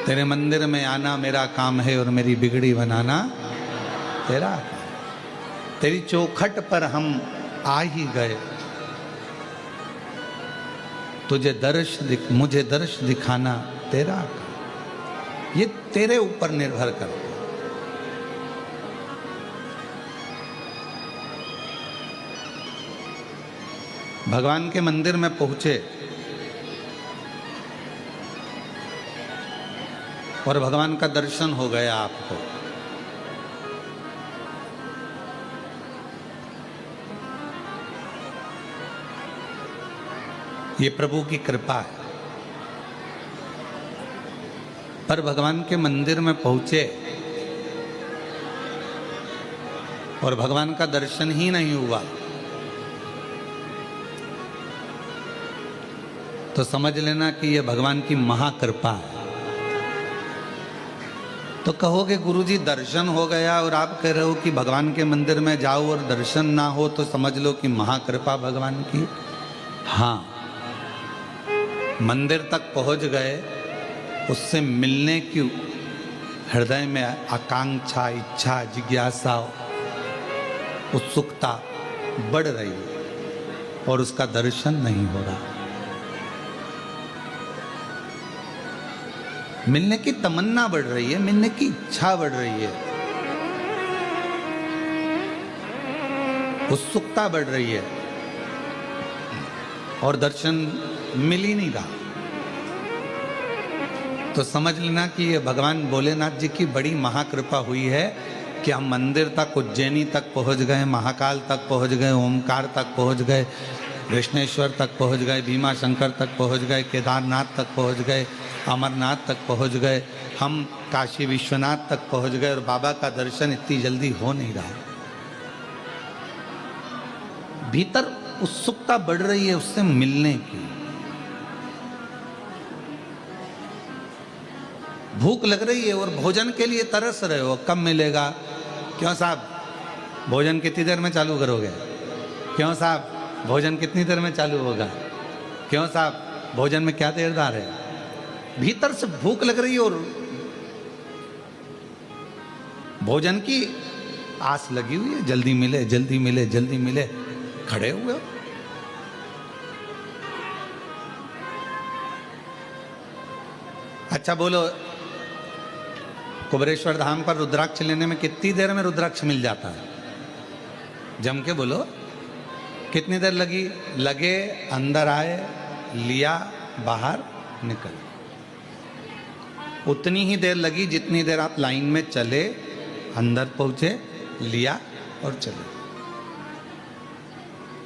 तेरे मंदिर में आना मेरा काम है और मेरी बिगड़ी बनाना तेरा। तेरी चौखट पर हम आ ही गए, मुझे दर्श दिखाना तेरा। ये तेरे ऊपर निर्भर करता। भगवान के मंदिर में पहुंचे और भगवान का दर्शन हो गया आपको। ये प्रभु की कृपा है। पर भगवान के मंदिर में पहुंचे और भगवान का दर्शन ही नहीं हुआ तो समझ लेना कि यह भगवान की महाकृपा है। तो कहोगे गुरुजी दर्शन हो गया और आप कह रहे हो कि भगवान के मंदिर में जाओ और दर्शन ना हो तो समझ लो कि महाकृपा भगवान की। हाँ, मंदिर तक पहुंच गए, उससे मिलने की हृदय में आकांक्षा, इच्छा, जिज्ञासा, उत्सुकता बढ़ रही है और उसका दर्शन नहीं हो रहा। मिलने की तमन्ना बढ़ रही है, मिलने की इच्छा बढ़ रही है, उत्सुकता बढ़ रही है और दर्शन मिल ही नहीं रहा। तो समझ लेना कि ये भगवान भोलेनाथ जी की बड़ी महाकृपा हुई है कि हम मंदिर तक, उज्जैनी तक पहुंच गए, महाकाल तक पहुंच गए, ओमकार तक पहुंच गए, कृष्णेश्वर तक पहुंच गए, भीमा शंकर तक पहुंच गए, केदारनाथ तक पहुंच गए, अमरनाथ तक पहुंच गए, हम काशी विश्वनाथ तक पहुंच गए और बाबा का दर्शन इतनी जल्दी हो नहीं रहा। भीतर उत्सुकता बढ़ रही है उससे मिलने की, भूख लग रही है और भोजन के लिए तरस रहे हो। कब मिलेगा? क्यों साहब भोजन कितनी देर में चालू करोगे? क्यों साहब भोजन कितनी देर में चालू होगा? क्यों साहब भोजन में क्या देरदार है? भीतर से भूख लग रही है और भोजन की आस लगी हुई है, जल्दी मिले, जल्दी मिले, जल्दी मिले, खड़े हुए हो। अच्छा बोलो, कुबेरेश्वर धाम पर रुद्राक्ष लेने में कितनी देर में रुद्राक्ष मिल जाता है? जम के बोलो, कितनी देर लगे, अंदर आए, लिया, बाहर निकल। उतनी ही देर लगी जितनी देर आप लाइन में चले, अंदर पहुंचे, लिया और चले।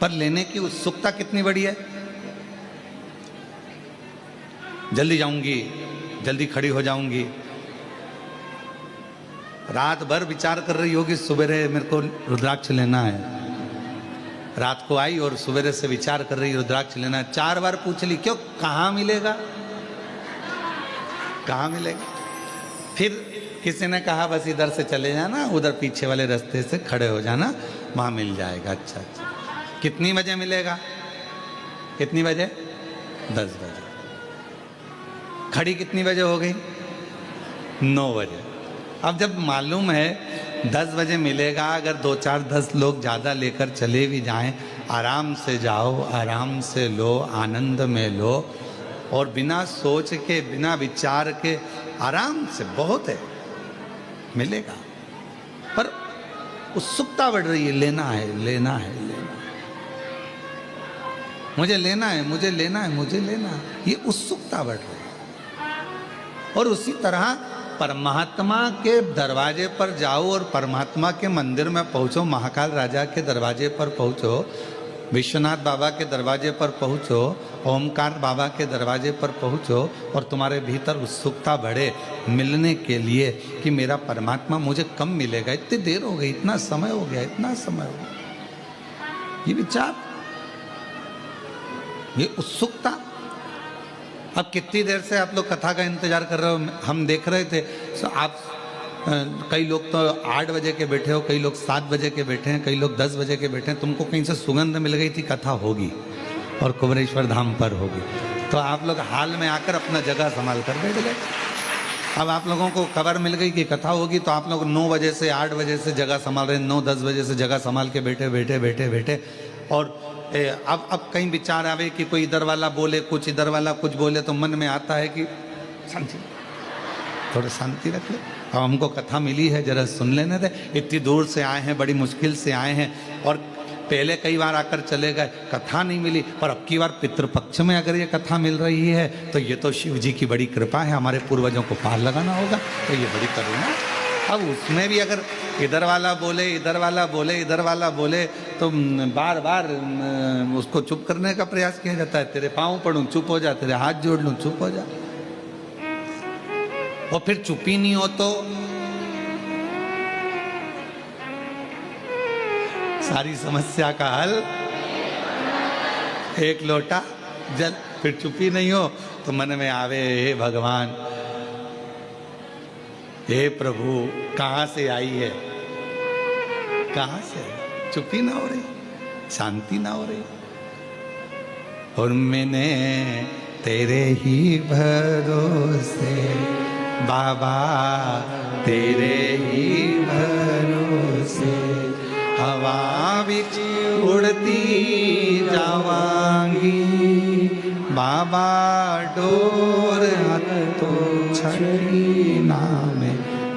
पर लेने की उत्सुकता कितनी बड़ी है। जल्दी जाऊंगी, जल्दी खड़ी हो जाऊंगी। रात भर विचार कर रही होगी, सुबह मेरे को रुद्राक्ष लेना है। रात को आई और सवेरे से विचार कर रही रुद्राक्ष लेना है। 4 बार पूछ ली, क्यों, कहाँ मिलेगा, कहाँ मिलेगा? फिर किसी ने कहा बस इधर से चले जाना, उधर पीछे वाले रास्ते से खड़े हो जाना, वहां मिल जाएगा। अच्छा अच्छा, कितनी बजे मिलेगा? कितनी बजे? 10 बजे। खड़ी कितनी बजे हो गई? 9 बजे। अब जब मालूम है 10 बजे मिलेगा, अगर 2 4 10 लोग ज़्यादा लेकर चले भी जाएं, आराम से जाओ, आराम से लो, आनंद में लो और बिना सोच के, बिना विचार के आराम से, बहुत है, मिलेगा। पर उत्सुकता बढ़ रही है, लेना है, लेना है, लेना है, मुझे लेना है, मुझे लेना है, मुझे लेना है, ये उत्सुकता बढ़ रही है। और उसी तरह परमात्मा के दरवाजे पर जाओ और परमात्मा के मंदिर में पहुंचो, महाकाल राजा के दरवाजे पर पहुंचो, विश्वनाथ बाबा के दरवाजे पर पहुंचो, ओमकार बाबा के दरवाजे पर पहुंचो और तुम्हारे भीतर उत्सुकता बढ़े मिलने के लिए कि मेरा परमात्मा मुझे कब मिलेगा, इतनी देर हो गई, इतना समय हो गया, इतना समय हो गया, ये विचार, ये उत्सुकता। अब कितनी देर से आप लोग कथा का इंतजार कर रहे हो? हम देख रहे थे, आप कई लोग तो 8 बजे के बैठे हो, कई लोग 7 बजे के बैठे हैं, कई लोग 10 बजे के बैठे हैं। तुमको कहीं से सुगंध मिल गई थी कथा होगी और कुबेरेश्वर धाम पर होगी, तो आप लोग हाल में आकर अपना जगह संभाल कर बैठ गए। अब आप लोगों को खबर मिल गई कि कथा होगी, तो आप लोग 9 बजे से 8 बजे से जगह संभाल रहे हैं, 9-10 बजे से जगह संभाल के बैठे बैठे बैठे बैठे। और अब कहीं विचार आवे कि कोई इधर वाला बोले कुछ, इधर वाला कुछ बोले, तो मन में आता है कि शांति, थोड़ा शांति रख ले। अब हमको कथा मिली है, जरा सुन लेने दे। इतनी दूर से आए हैं, बड़ी मुश्किल से आए हैं, और पहले कई बार आकर चले गए, कथा नहीं मिली। पर अब की बार पितृपक्ष में अगर ये कथा मिल रही है तो ये तो शिव जी की बड़ी कृपा है, हमारे पूर्वजों को पार लगाना होगा, तो ये बड़ी करुणा। अब उसमें भी अगर इधर वाला बोले, इधर वाला बोले, इधर वाला बोले, तो बार बार उसको चुप करने का प्रयास किया जाता है। तेरे पाँव पड़ूं चुप हो जा, तेरे हाथ जोड़ लूं चुप हो जा। और फिर चुप ही नहीं हो तो सारी समस्या का हल एक लोटा जल। फिर चुप ही नहीं हो तो मन में आवे, हे भगवान, हे प्रभु, कहाँ से आई है, कहाँ से? चुप ही ना हो रही, शांति ना हो रही। और मैंने तेरे ही भरोसे बाबा, तेरे ही भरोसे हवा बिच उड़ती जावांगी बाबा, डोर तो छड़ी नाम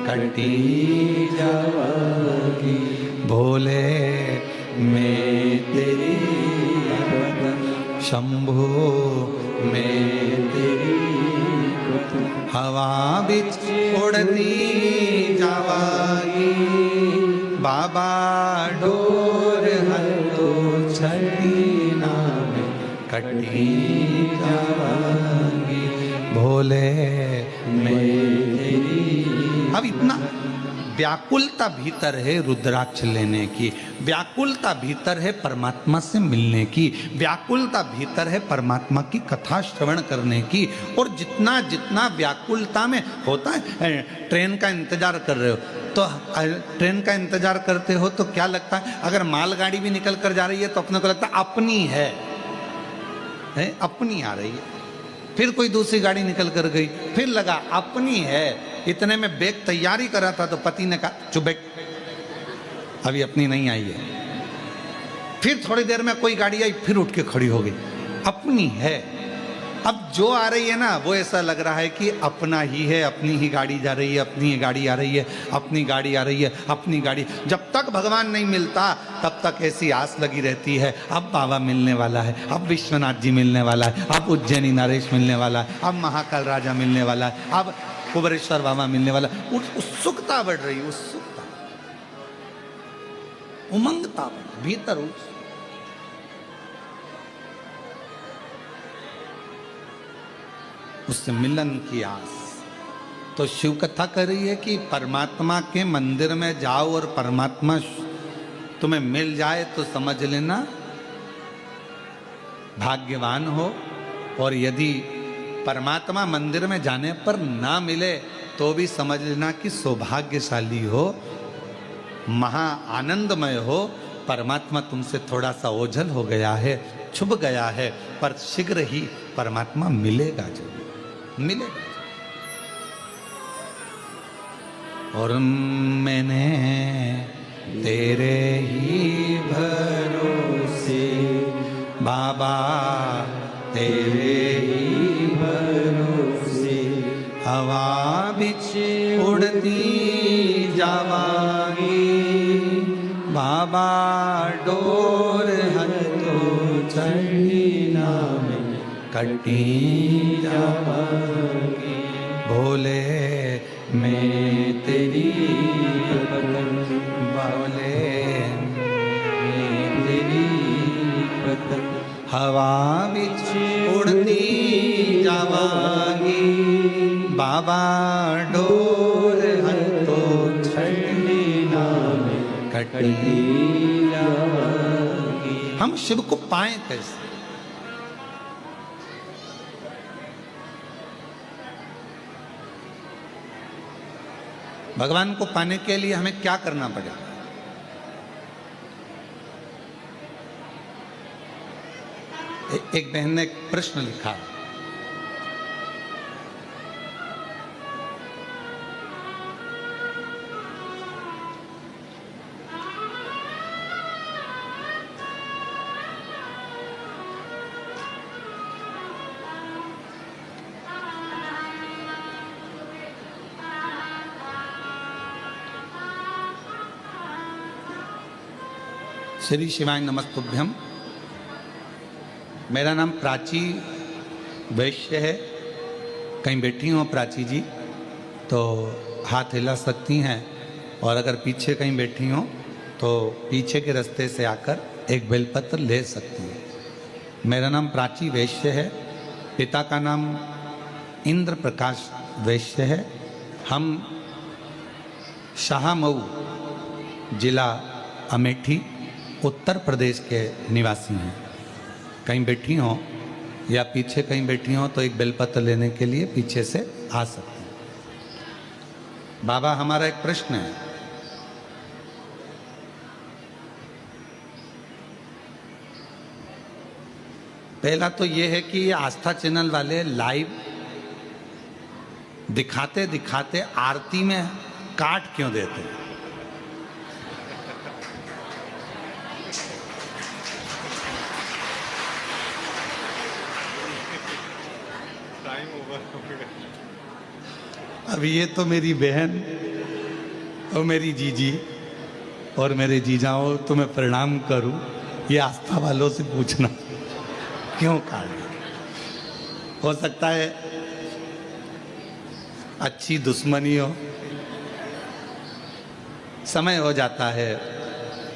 कटी जावांगी। भोले मैं तेरी शंभो मैं तेरी हवा बिच उड़ती जावांगी बाबा, डोर तो छड़ी नाम कटी जावांगी। भोले मैं तेरी। अब इतना व्याकुलता भीतर है रुद्राक्ष लेने की, व्याकुलता भीतर है परमात्मा से मिलने की, व्याकुलता भीतर है परमात्मा की कथा श्रवण करने की। और जितना जितना व्याकुलता में होता है, ट्रेन का इंतजार कर रहे हो तो ट्रेन का इंतजार करते हो तो क्या लगता है, अगर मालगाड़ी भी निकल कर जा रही है तो अपने को लगता है अपनी है, अपनी आ रही है। फिर कोई दूसरी गाड़ी निकल कर गई, फिर लगा अपनी है। इतने में बैग तैयारी करा था तो पति ने कहा चुप बैग, अभी अपनी नहीं आई है। फिर थोड़ी देर में कोई गाड़ी आई, फिर उठ के खड़ी हो गई, अपनी है। अब जो आ रही है ना वो ऐसा लग रहा है कि अपना ही है, अपनी ही गाड़ी जा रही है, अपनी ही गाड़ी आ रही है, अपनी गाड़ी आ रही है, अपनी गाड़ी। जब तक भगवान नहीं मिलता तब तक ऐसी आस लगी रहती है, अब बाबा मिलने वाला है, अब विश्वनाथ जी मिलने वाला है, अब उज्जैनी नरेश मिलने वाला है, अब महाकाल राजा मिलने वाला है, अब कुबरेश्वर बाबा मिलने वाला। उत्सुकता बढ़ रही, उत्सुकता, उमंगता भीतर, उससे मिलन की आस। तो शिव कथा कर रही है कि परमात्मा के मंदिर में जाओ और परमात्मा तुम्हें मिल जाए तो समझ लेना भाग्यवान हो, और यदि परमात्मा मंदिर में जाने पर ना मिले तो भी समझ लेना कि सौभाग्यशाली हो, महा आनंदमय हो। परमात्मा तुमसे थोड़ा सा ओझल हो गया है, छुप गया है, पर शीघ्र ही परमात्मा मिलेगा, जरूर मिलेगा। और मैंने तेरे ही भरोसे बाबा, तेरे ही भरोसे हवा बिच उड़ती जावांगी बाबा, डोर तो छड़ी नाम कटी जावांगी। भोले मैं तेरी भोले मैं तेरी हवा बिच उड़ती जावांगी बाबा, डोर तो छड़ी नाम कटी जावांगी। हम शिव को पाएं कैसे? भगवान को पाने के लिए हमें क्या करना पड़ेगा? एक बहन ने एक प्रश्न लिखा, श्री शिवाय नमस्तुभ्यम। मेरा नाम प्राची वैश्य है। कहीं बैठी हो प्राची जी तो हाथ हिला सकती हैं, और अगर पीछे कहीं बैठी हो तो पीछे के रास्ते से आकर एक बेलपत्र ले सकती हैं। मेरा नाम प्राची वैश्य है। पिता का नाम इंद्र प्रकाश वैश्य है। हम शाहमऊ जिला अमेठी उत्तर प्रदेश के निवासी हैं। कहीं बैठी हो या पीछे कहीं बैठी हो तो एक बेलपत्र लेने के लिए पीछे से आ सकते हैं। बाबा, हमारा एक प्रश्न है। पहला तो ये है कि ये आस्था चैनल वाले लाइव दिखाते दिखाते आरती में काट क्यों देते हैं? अब ये तो मेरी बहन और मेरी जीजी और मेरे जीजाओं, तो मैं प्रणाम करूं, ये आस्था वालों से पूछना क्यों काट? हो सकता है अच्छी दुश्मनी हो, समय हो जाता है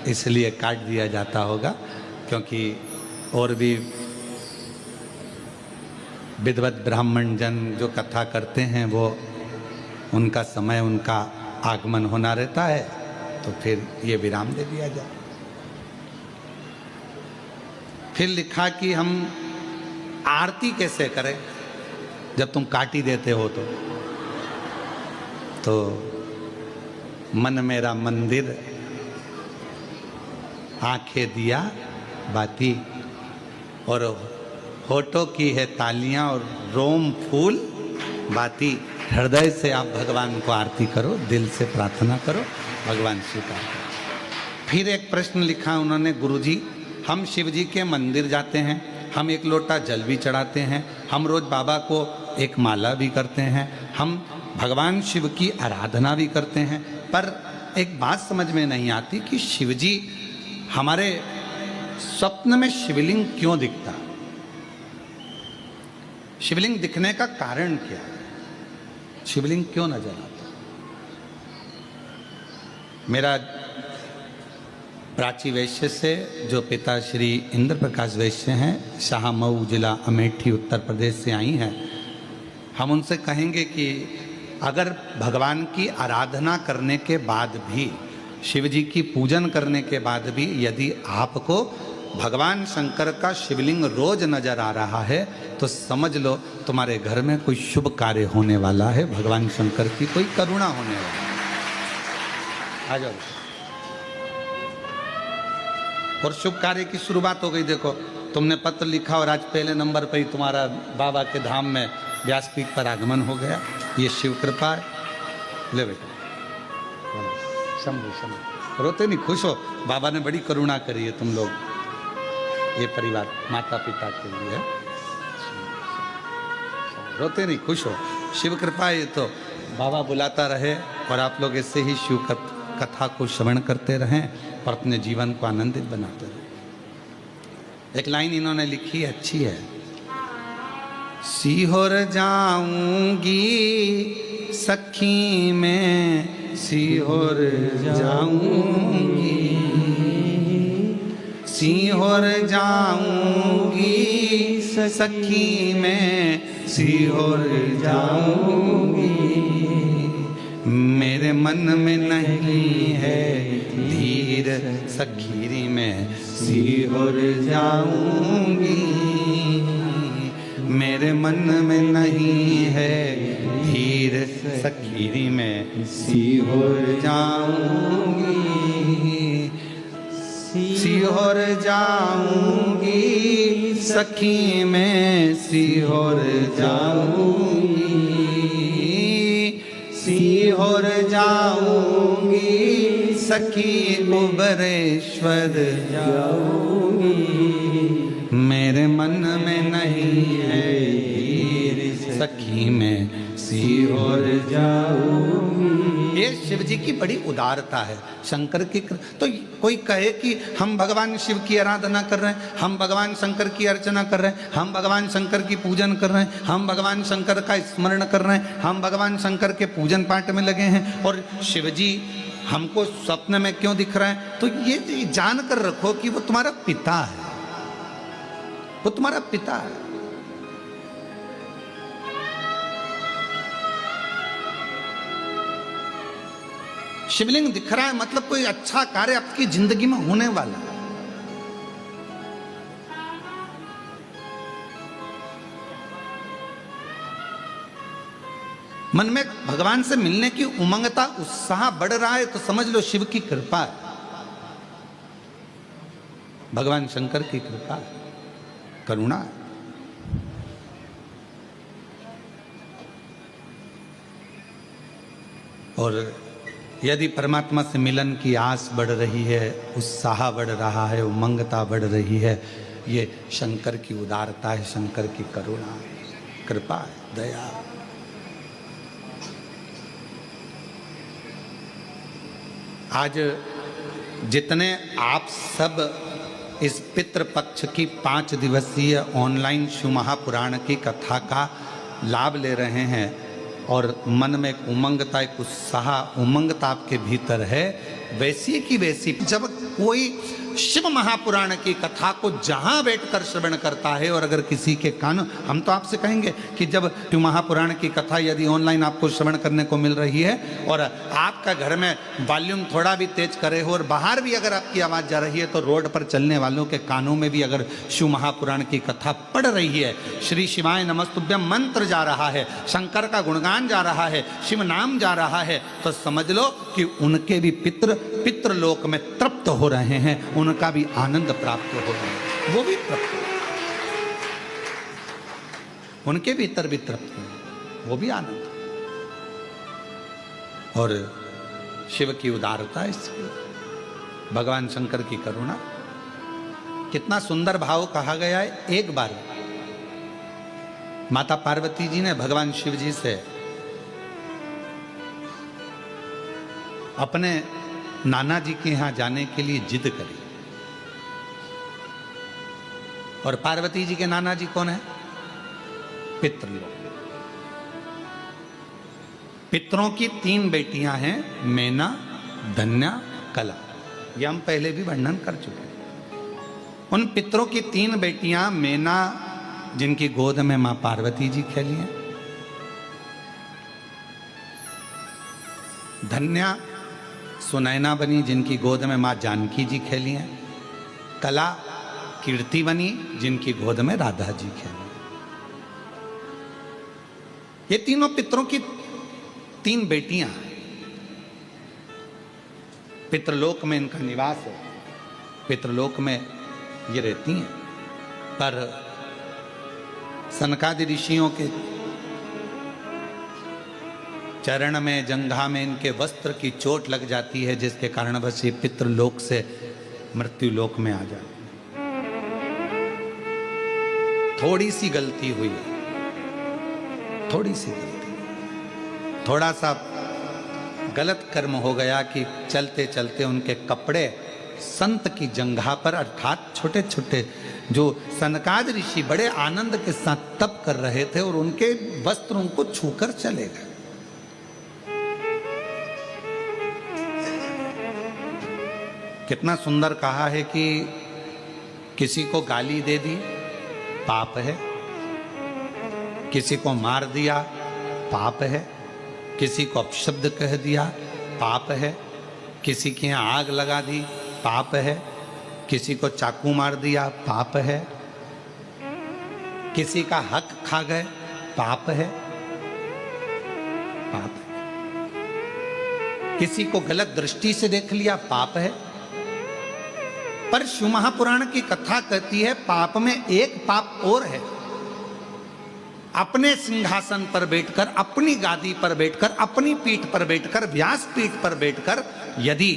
इसलिए काट दिया जाता होगा, क्योंकि और भी विद्वत ब्राह्मण जन जो कथा करते हैं वो उनका समय, उनका आगमन होना रहता है, तो फिर ये विराम दे दिया जाए। फिर लिखा कि हम आरती कैसे करें जब तुम काट ही देते हो तो मन मेरा मंदिर, आंखें दिया बाती, और होठों की है तालियां और रोम फूल बाती। हृदय से आप भगवान को आरती करो, दिल से प्रार्थना करो, भगवान स्वीकार करो। फिर एक प्रश्न लिखा उन्होंने, गुरुजी हम शिव जी के मंदिर जाते हैं, हम एक लोटा जल भी चढ़ाते हैं, हम रोज बाबा को एक माला भी करते हैं, हम भगवान शिव की आराधना भी करते हैं, पर एक बात समझ में नहीं आती कि शिव जी हमारे स्वप्न में शिवलिंग क्यों दिखता? शिवलिंग दिखने का कारण क्या है? शिवलिंग क्यों नजर आता? मेरा प्राची वैश्य से जो पिता श्री इंद्र प्रकाश वैश्य हैं, शाहमऊ जिला अमेठी उत्तर प्रदेश से आई हैं, हम उनसे कहेंगे कि अगर भगवान की आराधना करने के बाद भी, शिव जी की पूजन करने के बाद भी यदि आपको भगवान शंकर का शिवलिंग रोज नजर आ रहा है तो समझ लो तुम्हारे घर में कोई शुभ कार्य होने वाला है, भगवान शंकर की कोई करुणा होने वाली है। आ जाओ। और शुभ कार्य की शुरुआत हो गई। देखो, तुमने पत्र लिखा और आज पहले नंबर पर ही तुम्हारा बाबा के धाम में व्यासपीठ पर आगमन हो गया। ये शिव कृपा है। ले बेटा, शंभु शंभु। रोते नहीं, खुश हो, बाबा ने बड़ी करुणा करी है तुम लोग, ये परिवार माता पिता के लिए। रोते नहीं, खुश हो, शिव कृपा है। तो बाबा बुलाता रहे और आप लोग ऐसे ही शिव कथा को श्रवण करते रहें और अपने जीवन को आनंदित बनाते रहें। एक लाइन इन्होंने लिखी है, अच्छी है। सीहोर जाऊंगी सखी में, सीहोर जाऊंगी, सीहोर जाऊंगी सखी में, सीहोर जाऊंगी। मेरे मन में नहीं है धीर सखीरी में, सीहोर जाऊंगी। मेरे मन में नहीं है धीर सखीरी में, सीहोर जाऊंगी। सीहोर जाऊंगी सखी में, सीहोर जाऊंगी। सीहोर जाऊंगी सखी कुबरेश्वर जाऊंगी। मेरे मन में नहीं है धीर सखी में, सीहोर जाऊंगी। ये शिव जी की बड़ी उदारता है। शंकर की तो कोई कहे कि हम भगवान शिव की आराधना कर रहे हैं, हम भगवान शंकर की अर्चना कर रहे हैं, हम भगवान शंकर की पूजन कर रहे हैं, हम भगवान शंकर का स्मरण कर रहे हैं, हम भगवान शंकर के पूजन पाठ में लगे हैं, और शिव जी हमको स्वप्न में क्यों दिख रहे हैं? तो ये जान कर रखो कि वो तुम्हारा पिता है, वो तुम्हारा पिता है। शिवलिंग दिख रहा है मतलब कोई अच्छा कार्य आपकी जिंदगी में होने वाला है। मन में भगवान से मिलने की उमंगता, उत्साह बढ़ रहा है तो समझ लो शिव की कृपा है, भगवान शंकर की कृपा है, करुणा है। और यदि परमात्मा से मिलन की आस बढ़ रही है, उत्साह बढ़ रहा है, उमंगता बढ़ रही है, ये शंकर की उदारता है, शंकर की करुणा है, कृपा है, दया। आज जितने आप सब इस पितृपक्ष की 5 दिवसीय ऑनलाइन शिव महापुराण की कथा का लाभ ले रहे हैं और मन में एक उमंगता, एक उत्साह, उमंगता आपके भीतर है, वैसी की वैसी जब कोई शिव महापुराण की कथा को जहां बैठकर श्रवण करता है, और अगर किसी के कान, हम तो आपसे कहेंगे कि जब शिव महापुराण की कथा यदि ऑनलाइन आपको श्रवण करने को मिल रही है और आपका घर में वॉल्यूम थोड़ा भी तेज करे हो और बाहर भी अगर आपकी आवाज़ जा रही है, तो रोड पर चलने वालों के कानों में भी अगर शिव महापुराण की कथा पढ़ रही है, श्री शिवाय नमस्तुभ्यम मंत्र जा रहा है, शंकर का गुणगान जा रहा है, शिव नाम जा रहा है, तो समझ लो कि उनके भी पितृलोक में तृप्त हो रहे हैं, उनका भी आनंद प्राप्त हो रहा है, वो भी तृप्त, उनके भीतर भी तृप्त है, वो भी आनंद। और शिव की उदारता, इसकी भगवान शंकर की करुणा, कितना सुंदर भाव कहा गया है। एक बार माता पार्वती जी ने भगवान शिव जी से अपने नाना जी के यहां जाने के लिए जिद करी, और पार्वती जी के नाना जी कौन है? पितृलोक। पितरों की 3 बेटियां हैं, मैना, धन्या, कला, यह हम पहले भी वर्णन कर चुके हैं। उन पितरों की 3 बेटियां, मैना जिनकी गोद में मां पार्वती जी खेली हैं, धन्या सुनैना बनी जिनकी गोद में मां जानकी जी खेली हैं, कला कीर्ति बनी जिनकी गोद में राधा जी खेली। ये तीनों पितरों की 3 बेटियां हैं। पितृलोक में इनका निवास है, पितृलोक में ये रहती हैं। पर सनकादि ऋषियों के चरण में, जंघा में इनके वस्त्र की चोट लग जाती है, जिसके कारण बस ये पितृलोक से मृत्यु लोक में आ जाते। थोड़ी सी गलती हुई है, थोड़ी सी गलती, थोड़ा सा गलत कर्म हो गया कि चलते चलते उनके कपड़े संत की जंघा पर, अर्थात छोटे छोटे जो सनकाद ऋषि बड़े आनंद के साथ तप कर रहे थे, और उनके वस्त्र उनको छूकर चले गए। कितना सुंदर कहा है कि किसी को गाली दे दी पाप है, किसी को मार दिया पाप है, किसी को अपशब्द कह दिया पाप है, किसी के यहाँ आग लगा दी पाप है, किसी को चाकू मार दिया पाप है, किसी का हक खा गए पाप है, पाप है, किसी को गलत दृष्टि से देख लिया पाप है। पर शिव महापुराण की कथा कहती है पाप में एक पाप और है, अपने सिंहासन पर बैठकर, अपनी गादी पर बैठकर, अपनी पीठ पर बैठकर, व्यास पीठ पर बैठकर यदि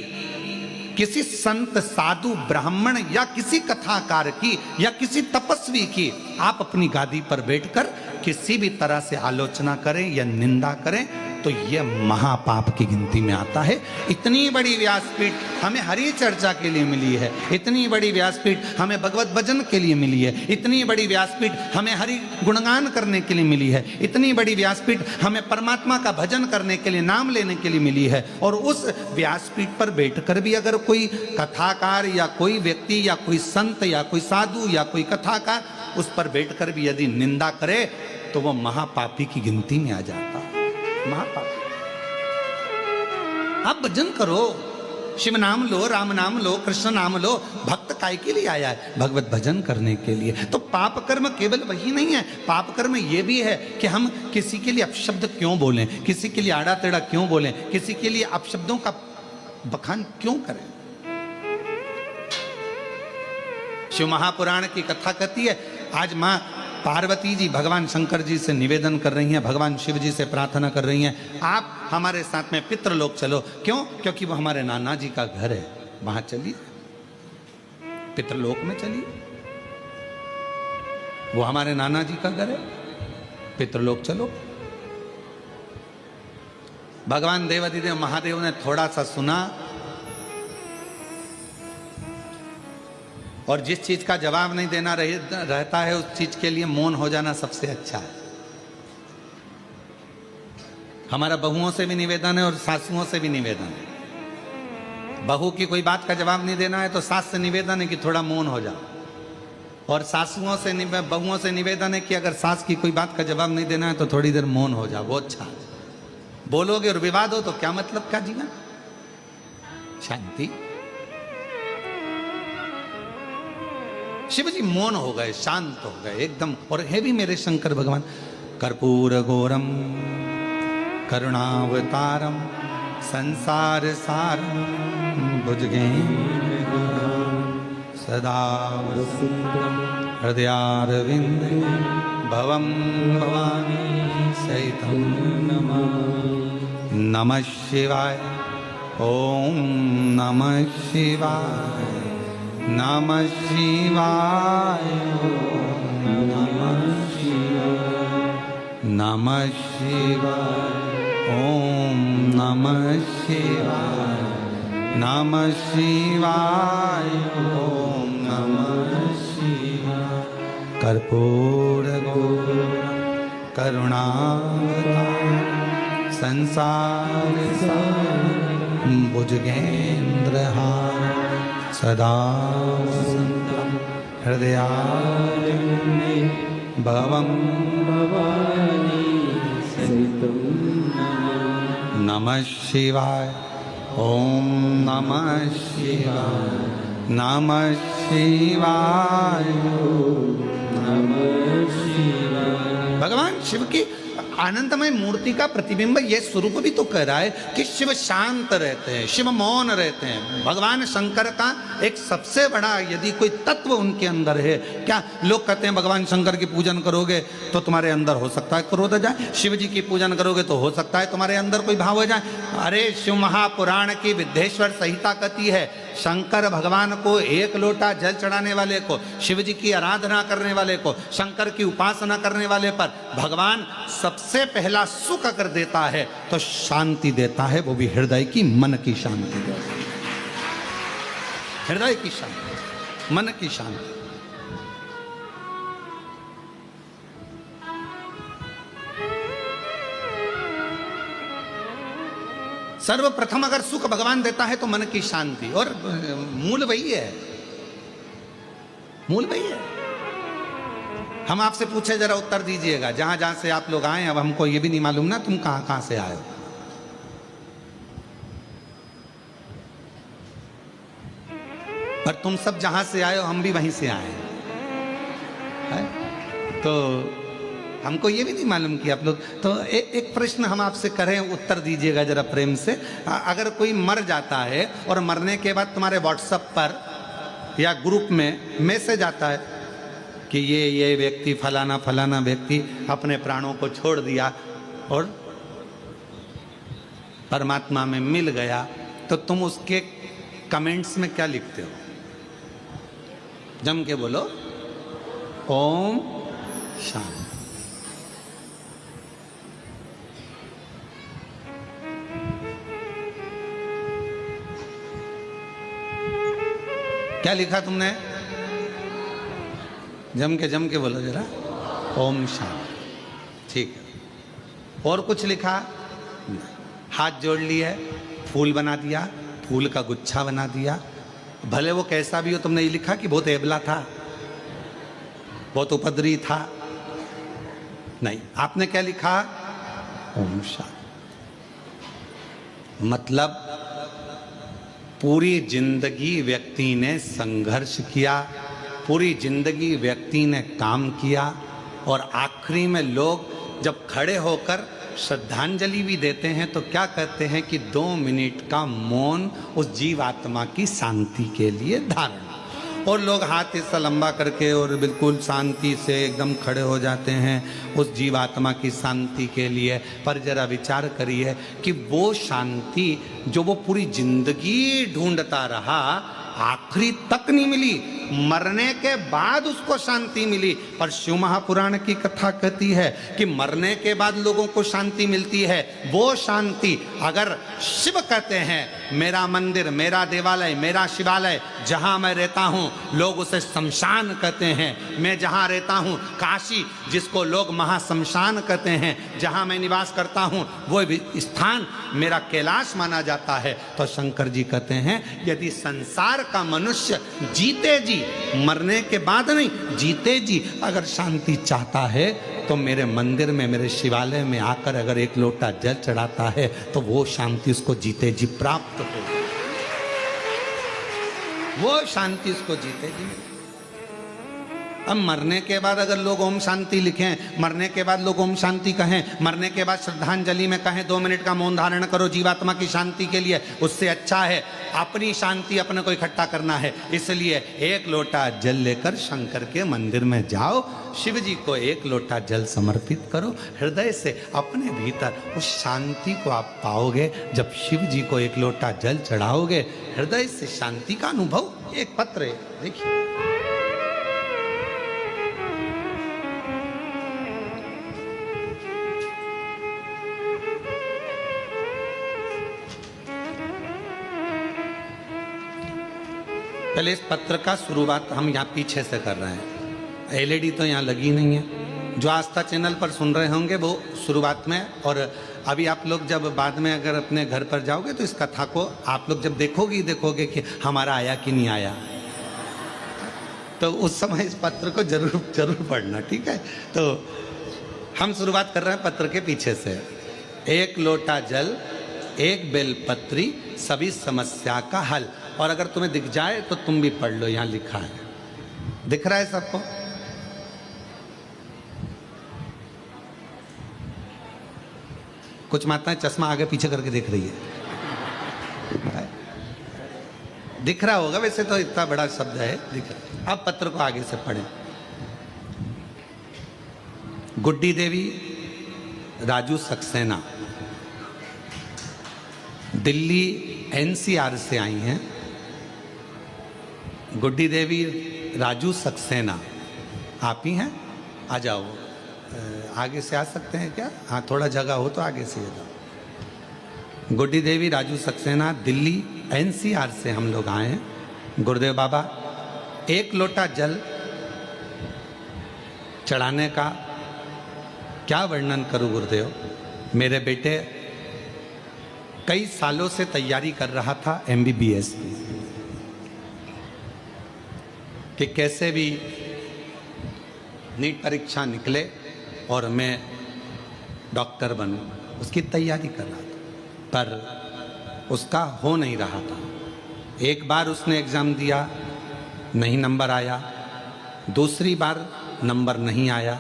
किसी संत, साधु, ब्राह्मण या किसी कथाकार की या किसी तपस्वी की आप अपनी गादी पर बैठकर किसी भी तरह से आलोचना करें या निंदा करें, तो यह महापाप की गिनती में आता है। इतनी बड़ी व्यासपीठ हमें हरि चर्चा के लिए मिली है, इतनी बड़ी व्यासपीठ हमें भगवत भजन के लिए मिली है, इतनी बड़ी व्यासपीठ हमें हरि गुणगान करने के लिए मिली है, इतनी बड़ी व्यासपीठ हमें परमात्मा का भजन करने के लिए, नाम लेने के लिए मिली है। और उस व्यासपीठ पर बैठकर भी अगर कोई कथाकार या कोई व्यक्ति या कोई संत या कोई साधु या कोई कथाकार उस पर बैठकर भी यदि निंदा करे तो वो महापापी की गिनती में आ जाता है। महापापी। आप भजन करो, शिव नाम लो, राम नाम लो, कृष्ण नाम लो। भक्त काय के लिए आया है? भगवत भजन करने के लिए। तो पाप कर्म केवल वही नहीं है, पाप कर्म ये भी है कि हम किसी के लिए अपशब्द क्यों बोलें, किसी के लिए आड़ा टेढ़ा क्यों बोलें, किसी के लिए अपशब्दों का बखान क्यों करें। शिव महापुराण की कथा कहती है, आज माँ पार्वती जी भगवान शंकर जी से निवेदन कर रही हैं, भगवान शिव जी से प्रार्थना कर रही हैं, आप हमारे साथ में पितृलोक चलो। क्यों? क्योंकि वो हमारे नाना जी का घर है, वहां चलिए, पितृलोक में चलिए। वो हमारे नाना जी का घर है, पितृलोक चलो। भगवान देवाधिदेव महादेव ने थोड़ा सा सुना और जिस चीज का जवाब नहीं देना रहता है उस चीज के लिए मौन हो जाना सबसे अच्छा है। हमारा बहुओं से भी निवेदन है और सासुओं से भी निवेदन है। बहू की कोई बात का जवाब नहीं देना है तो सास से निवेदन है कि थोड़ा मौन हो जाओ, और सासुओं से बहुओं से निवेदन है कि अगर सास की कोई बात का जवाब नहीं देना है तो थोड़ी देर मौन हो जाओ, वो अच्छा है। बोलोगे और विवाद हो तो क्या मतलब का जीवन? शांति। शिव जी मौन हो गए, शांत हो गए एकदम। और है भी मेरे शंकर भगवान, कर्पूर गौरम करुणावतारम संसार सारम भुजगेन्द्र सदा हृदयारविंद भवम भवानी सहितं नमः शिवाय। ओम नमः शिवाय, नमः शिवाय, नमः शिवाय, नमः शिवाय, ओम नमः शिवाय, नमः शिवाय, ओम नमः शिवाय। कर्पूर गौरम करुणावतारम संसार सारम भुजगेन्द्रहारम सदा हृदयारविंदे भवम भवानी सहितं नमः शिवाय। ओम नमः शिवाय, नमः शिवाय, नमः शिवाय। भगवान शिव की आनंदमय मूर्ति का प्रतिबिंब यह स्वरूप भी तो कह रहा है कि शिव शांत रहते हैं, शिव मौन रहते हैं। भगवान शंकर का एक सबसे बड़ा यदि कोई तत्व उनके अंदर है, क्या लोग कहते हैं भगवान शंकर की पूजन करोगे तो तुम्हारे अंदर हो सकता है क्रोध आ जाए, शिव जी की पूजन करोगे तो हो सकता है तुम्हारे अंदर कोई भाव हो जाए। अरे शिव महापुराण की विद्येश्वर संहिता कहती है, शंकर भगवान को एक लोटा जल चढ़ाने वाले को, शिव जी की आराधना करने वाले को, शंकर की उपासना करने वाले पर भगवान सबसे पहला सुख अगर देता है तो शांति देता है, वो भी हृदय की, मन की शांति देता है। हृदय की शांति, मन की शांति। सर्वप्रथम अगर सुख भगवान देता है तो मन की शांति, और मूल वही है, मूल वही है। हम आपसे पूछे जरा उत्तर दीजिएगा, जहां जहां से आप लोग आए, अब हमको ये भी नहीं मालूम ना तुम कहां कहां से आए हो। पर तुम सब जहां से आए हो हम भी वहीं से आए हैं, तो हमको ये भी नहीं मालूम कि आप लोग। तो एक प्रश्न हम आपसे करें, उत्तर दीजिएगा जरा प्रेम से। अगर कोई मर जाता है और मरने के बाद तुम्हारे व्हाट्सएप पर या ग्रुप में मैसेज आता है कि ये व्यक्ति फलाना फलाना व्यक्ति अपने प्राणों को छोड़ दिया और परमात्मा में मिल गया, तो तुम उसके कमेंट्स में क्या लिखते हो? जम के बोलो, ओम शांति। क्या लिखा तुमने? जम के बोलो जरा। ओम शांति। ठीक है। और कुछ लिखा? हाथ जोड़ लिए, फूल बना दिया, फूल का गुच्छा बना दिया। भले वो कैसा भी हो, तुमने ये लिखा कि बहुत एबला था, बहुत उपद्रवी था? नहीं, आपने क्या लिखा? ओम शांति। मतलब पूरी जिंदगी व्यक्ति ने संघर्ष किया, पूरी जिंदगी व्यक्ति ने काम किया, और आखिरी में लोग जब खड़े होकर श्रद्धांजलि भी देते हैं तो क्या कहते हैं कि 2 मिनट का मौन उस जीवात्मा की शांति के लिए धारण। और लोग हाथ ऐसा लंबा करके और बिल्कुल शांति से एकदम खड़े हो जाते हैं उस जीवात्मा की शांति के लिए। पर जरा विचार करिए कि वो शांति जो वो पूरी जिंदगी ढूंढता रहा, आखिरी तक नहीं मिली, मरने के बाद उसको शांति मिली। पर शिव महापुराण की कथा कहती है कि मरने के बाद लोगों को शांति मिलती है। वो शांति अगर शिव कहते हैं मेरा मंदिर, मेरा देवालय, मेरा शिवालय जहां मैं रहता हूं, लोग उसे शमशान कहते हैं। मैं जहां रहता हूं काशी, जिसको लोग महाशमशान कहते हैं, जहां मैं निवास करता हूं वो स्थान मेरा कैलाश माना जाता है। तो शंकर जी कहते हैं यदि संसार का मनुष्य जीते जी, मरने के बाद नहीं, जीते जी अगर शांति चाहता है तो मेरे मंदिर में, मेरे शिवालय में आकर अगर एक लोटा जल चढ़ाता है तो वो शांति उसको जीते जी प्राप्त हो, वो शांति उसको जीते जी। अब मरने के बाद अगर लोग ओम शांति लिखें, मरने के बाद लोग ओम शांति कहें, मरने के बाद श्रद्धांजलि में कहें 2 मिनट का मौन धारण करो जीवात्मा की शांति के लिए, उससे अच्छा है अपनी शांति अपने को इकट्ठा करना है। इसलिए 1 लोटा जल लेकर शंकर के मंदिर में जाओ, शिव जी को 1 लोटा जल समर्पित करो, हृदय से अपने भीतर उस शांति को आप पाओगे। जब शिव जी को 1 लोटा जल चढ़ाओगे, हृदय से शांति का अनुभव। एक पत्र है, देखिए, पहले इस पत्र का शुरुआत हम यहाँ पीछे से कर रहे हैं। एलईडी तो यहाँ लगी नहीं है। जो आस्था चैनल पर सुन रहे होंगे वो शुरुआत में, और अभी आप लोग जब बाद में अगर अपने घर पर जाओगे तो इस कथा को आप लोग जब देखोगे कि हमारा आया कि नहीं आया, तो उस समय इस पत्र को जरूर पढ़ना, ठीक है। तो हम शुरुआत कर रहे हैं पत्र के पीछे से। 1 लोटा जल, 1 बेलपत्री, सभी समस्या का हल। और अगर तुम्हें दिख जाए तो तुम भी पढ़ लो, यहां लिखा है, दिख रहा है सबको? कुछ माताएं चश्मा आगे पीछे करके देख रही है, दिख रहा होगा, वैसे तो इतना बड़ा शब्द है, दिख रहा। अब पत्र को आगे से पढ़ें। गुड्डी देवी राजू सक्सेना दिल्ली एनसीआर से आई हैं। गुड्डी देवी राजू सक्सेना, आप ही हैं? आ जाओ, आगे से आ सकते हैं क्या? हाँ, थोड़ा जगह हो तो आगे से जाओ। गुड्डी देवी राजू सक्सेना दिल्ली एनसीआर से हम लोग आए हैं। गुरुदेव बाबा, 1 लोटा जल चढ़ाने का क्या वर्णन करूं गुरुदेव। मेरे बेटे कई सालों से तैयारी कर रहा था MBBS की, कि कैसे भी नीट परीक्षा निकले और मैं डॉक्टर बनूं, उसकी तैयारी कर रहा था, पर उसका हो नहीं रहा था। एक बार उसने एग्ज़ाम दिया, नहीं नंबर आया, दूसरी बार नंबर नहीं आया,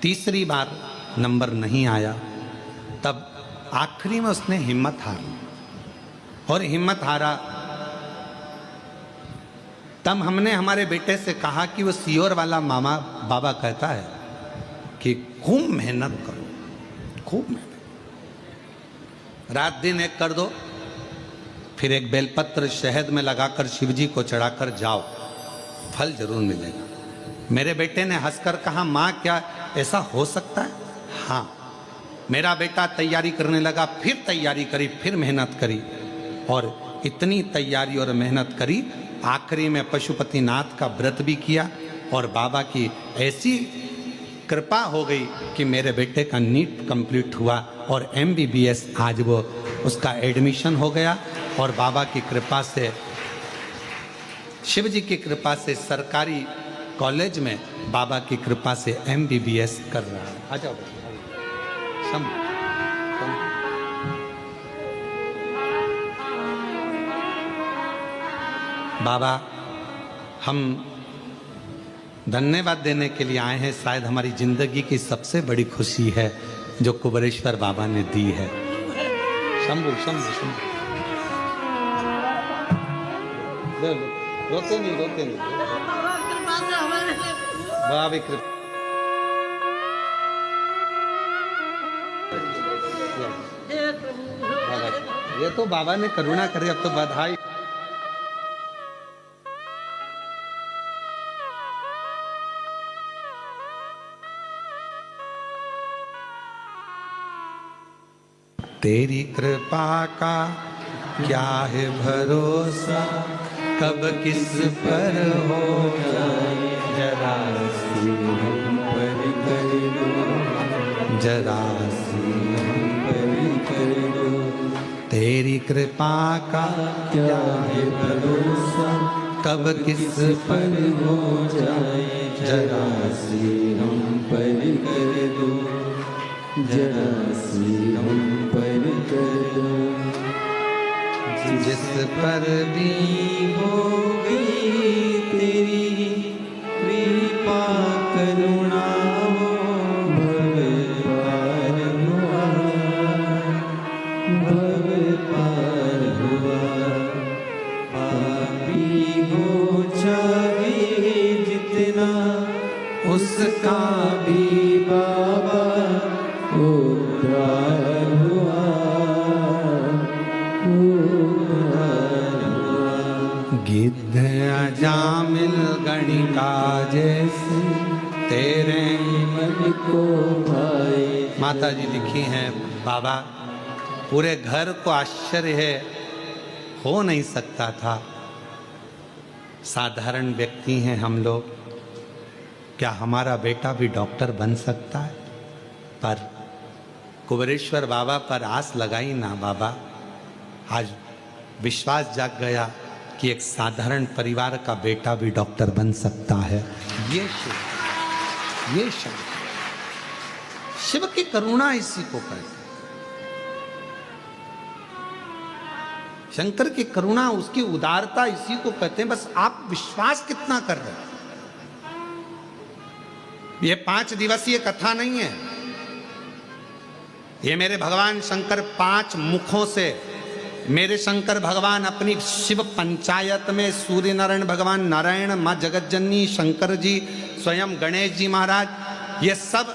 तीसरी बार नंबर नहीं आया। तब आखिरी में उसने हिम्मत हारी, और हिम्मत हारा तब हमने हमारे बेटे से कहा कि वो सीहोर वाला मामा बाबा कहता है कि खूब मेहनत करो, खूब मेहनत, रात दिन एक कर दो, फिर एक बेलपत्र शहद में लगाकर शिवजी को चढ़ाकर जाओ, फल जरूर मिलेगा। मेरे बेटे ने हंसकर कहा, माँ क्या ऐसा हो सकता है? हाँ। मेरा बेटा तैयारी करने लगा, फिर तैयारी करी, फिर मेहनत करी, और इतनी तैयारी और मेहनत करी आखिरी में पशुपतिनाथ का व्रत भी किया और बाबा की ऐसी कृपा हो गई कि मेरे बेटे का नीट कंप्लीट हुआ और MBBS आज वो उसका एडमिशन हो गया और बाबा की कृपा से, शिव जी की कृपा से सरकारी कॉलेज में बाबा की कृपा से MBBS कर रहा है। आ जाओ बाबा, हम धन्यवाद देने के लिए आए हैं। शायद हमारी जिंदगी की सबसे बड़ी खुशी है जो कुबेरेश्वर बाबा ने दी है। शंभू शंभू शंभू, रोते नहीं रोते नहीं, बाबा कृपा। ये तो बाबा ने करुणा करी, अब तो बधाई। तेरी कृपा का क्या है भरोसा, कब किस पर हो जाए, जरा सी हम पर कर दो, जरा सी हम पर कर दो। तेरी कृपा का क्या है भरोसा, कब किस पर हो जाए, जरा सी हम पर कर दो, जरा सी हम पर कर दो। जिस पर भी हो गई तेरी कृपा करुणा, वो भव पार हुआ, भव पार हुआ। पापी हो चाहे जितना, उसका भी बाबा उद्धार हुआ, उद्धार हुआ। गिद्ध अजामिल गणिका जैसे तेरे मन को भाई। माता जी लिखी हैं बाबा, पूरे घर को आश्चर्य है, हो नहीं सकता था। साधारण व्यक्ति हैं हम लोग, क्या हमारा बेटा भी डॉक्टर बन सकता है? पर कुबेरेश्वर बाबा पर आस लगाई ना बाबा, आज विश्वास जाग गया कि एक साधारण परिवार का बेटा भी डॉक्टर बन सकता है। ये शिव की करुणा इसी को कहते हैं। शंकर की करुणा, उसकी उदारता इसी को कहते हैं। बस आप विश्वास कितना कर रहे हैं। ये 5 दिवसीय कथा नहीं है, ये मेरे भगवान शंकर 5 मुखों से, मेरे शंकर भगवान अपनी शिव पंचायत में सूर्य नारायण भगवान, नारायण, माँ जगतजननी, शंकर जी, स्वयं गणेश जी महाराज, ये सब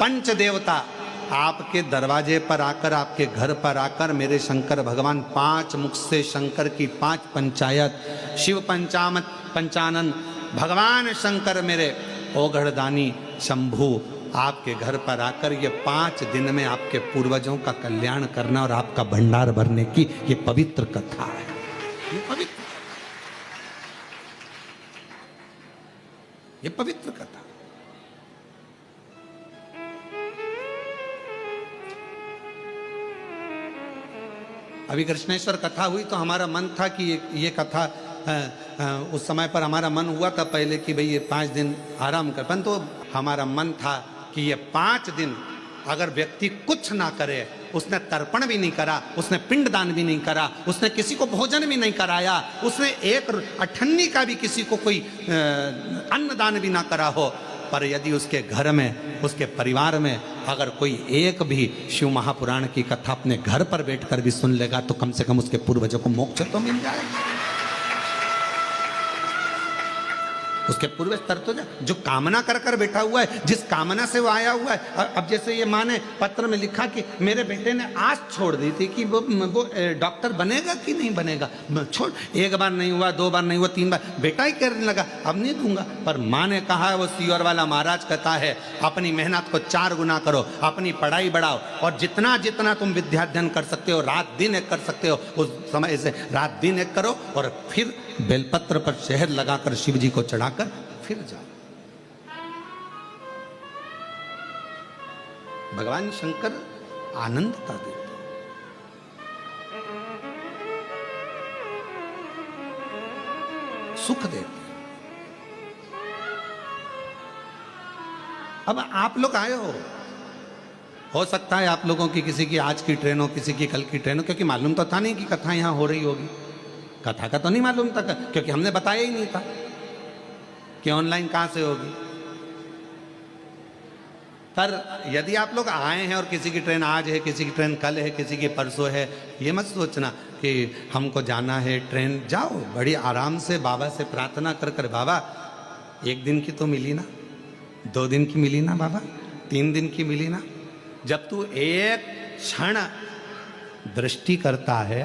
पंच देवता आपके दरवाजे पर आकर, आपके घर पर आकर मेरे शंकर भगवान 5 मुख से शंकर की 5 पंचायत, शिव पंचानन भगवान शंकर मेरे ओघड़दानी शंभू आपके घर पर आकर ये 5 दिन में आपके पूर्वजों का कल्याण करना और आपका भंडार भरने की ये पवित्र कथा है। ये पवित्र कथा। अभी कृष्णेश्वर कथा हुई तो हमारा मन था कि ये कथा उस समय पर हमारा मन हुआ था पहले कि भाई ये 5 दिन आराम कर, परंतु हमारा मन था कि ये 5 दिन अगर व्यक्ति कुछ ना करे, उसने तर्पण भी नहीं करा, उसने पिंडदान भी नहीं करा, उसने किसी को भोजन भी नहीं कराया, उसने एक अठन्नी का भी किसी को कोई अन्नदान भी ना करा हो, पर यदि उसके घर में, उसके परिवार में अगर कोई एक भी शिव महापुराण की कथा अपने घर पर बैठकर भी सुन लेगा तो कम से कम उसके पूर्वजों को मोक्ष तो मिल जाएगा। उसके पूर्व स्तर तो जा, जो कामना कर कर बैठा हुआ है, जिस कामना से वो आया हुआ है। अब जैसे ये माँ ने पत्र में लिखा कि मेरे बेटे ने आस छोड़ दी थी कि वो डॉक्टर बनेगा कि नहीं बनेगा, छोड़, एक बार नहीं हुआ, 2 बार नहीं हुआ, 3 बार, बेटा ही करने लगा, अब नहीं दूंगा। पर माँ ने कहा, वो सीवर वाला महाराज कहता है, अपनी मेहनत को 4 गुना करो, अपनी पढ़ाई बढ़ाओ, और जितना जितना तुम विद्याध्ययन कर सकते हो, रात दिन एक कर सकते हो, उस समय से रात दिन एक करो, और फिर बेलपत्र पर शहद लगाकर शिव जी को चढ़ाकर फिर जाओ। भगवान शंकर आनंदता देते, सुख देते। अब आप लोग आए हो सकता है आप लोगों की किसी की आज की ट्रेन हो, किसी की कल की ट्रेन हो, क्योंकि मालूम तो था नहीं कि कथा यहां हो रही होगी। कथा का तो नहीं मालूम था, क्योंकि हमने बताया ही नहीं था कि ऑनलाइन कहां से होगी। पर यदि आप लोग आए हैं और किसी की ट्रेन आज है, किसी की ट्रेन कल है, किसी की परसों है, ये मत सोचना कि हमको जाना है ट्रेन, जाओ बड़ी आराम से बाबा से प्रार्थना कर कर, बाबा 1 दिन की तो मिली ना, 2 दिन की मिली ना बाबा, 3 दिन की मिली ना। जब तू एक क्षण दृष्टि करता है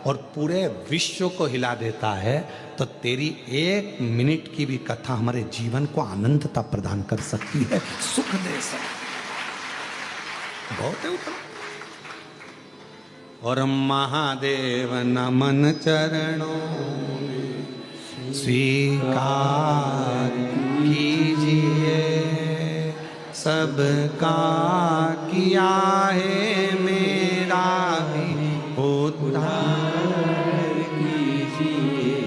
और पूरे विश्व को हिला देता है, तो तेरी 1 मिनट की भी कथा हमारे जीवन को आनंदता प्रदान कर सकती है, सुख दे सकती, बहुत है उतना। और महादेव नमन चरणों में स्वीकार कीजिए, सबका किया है मेरा भी उद्धार कीजिए,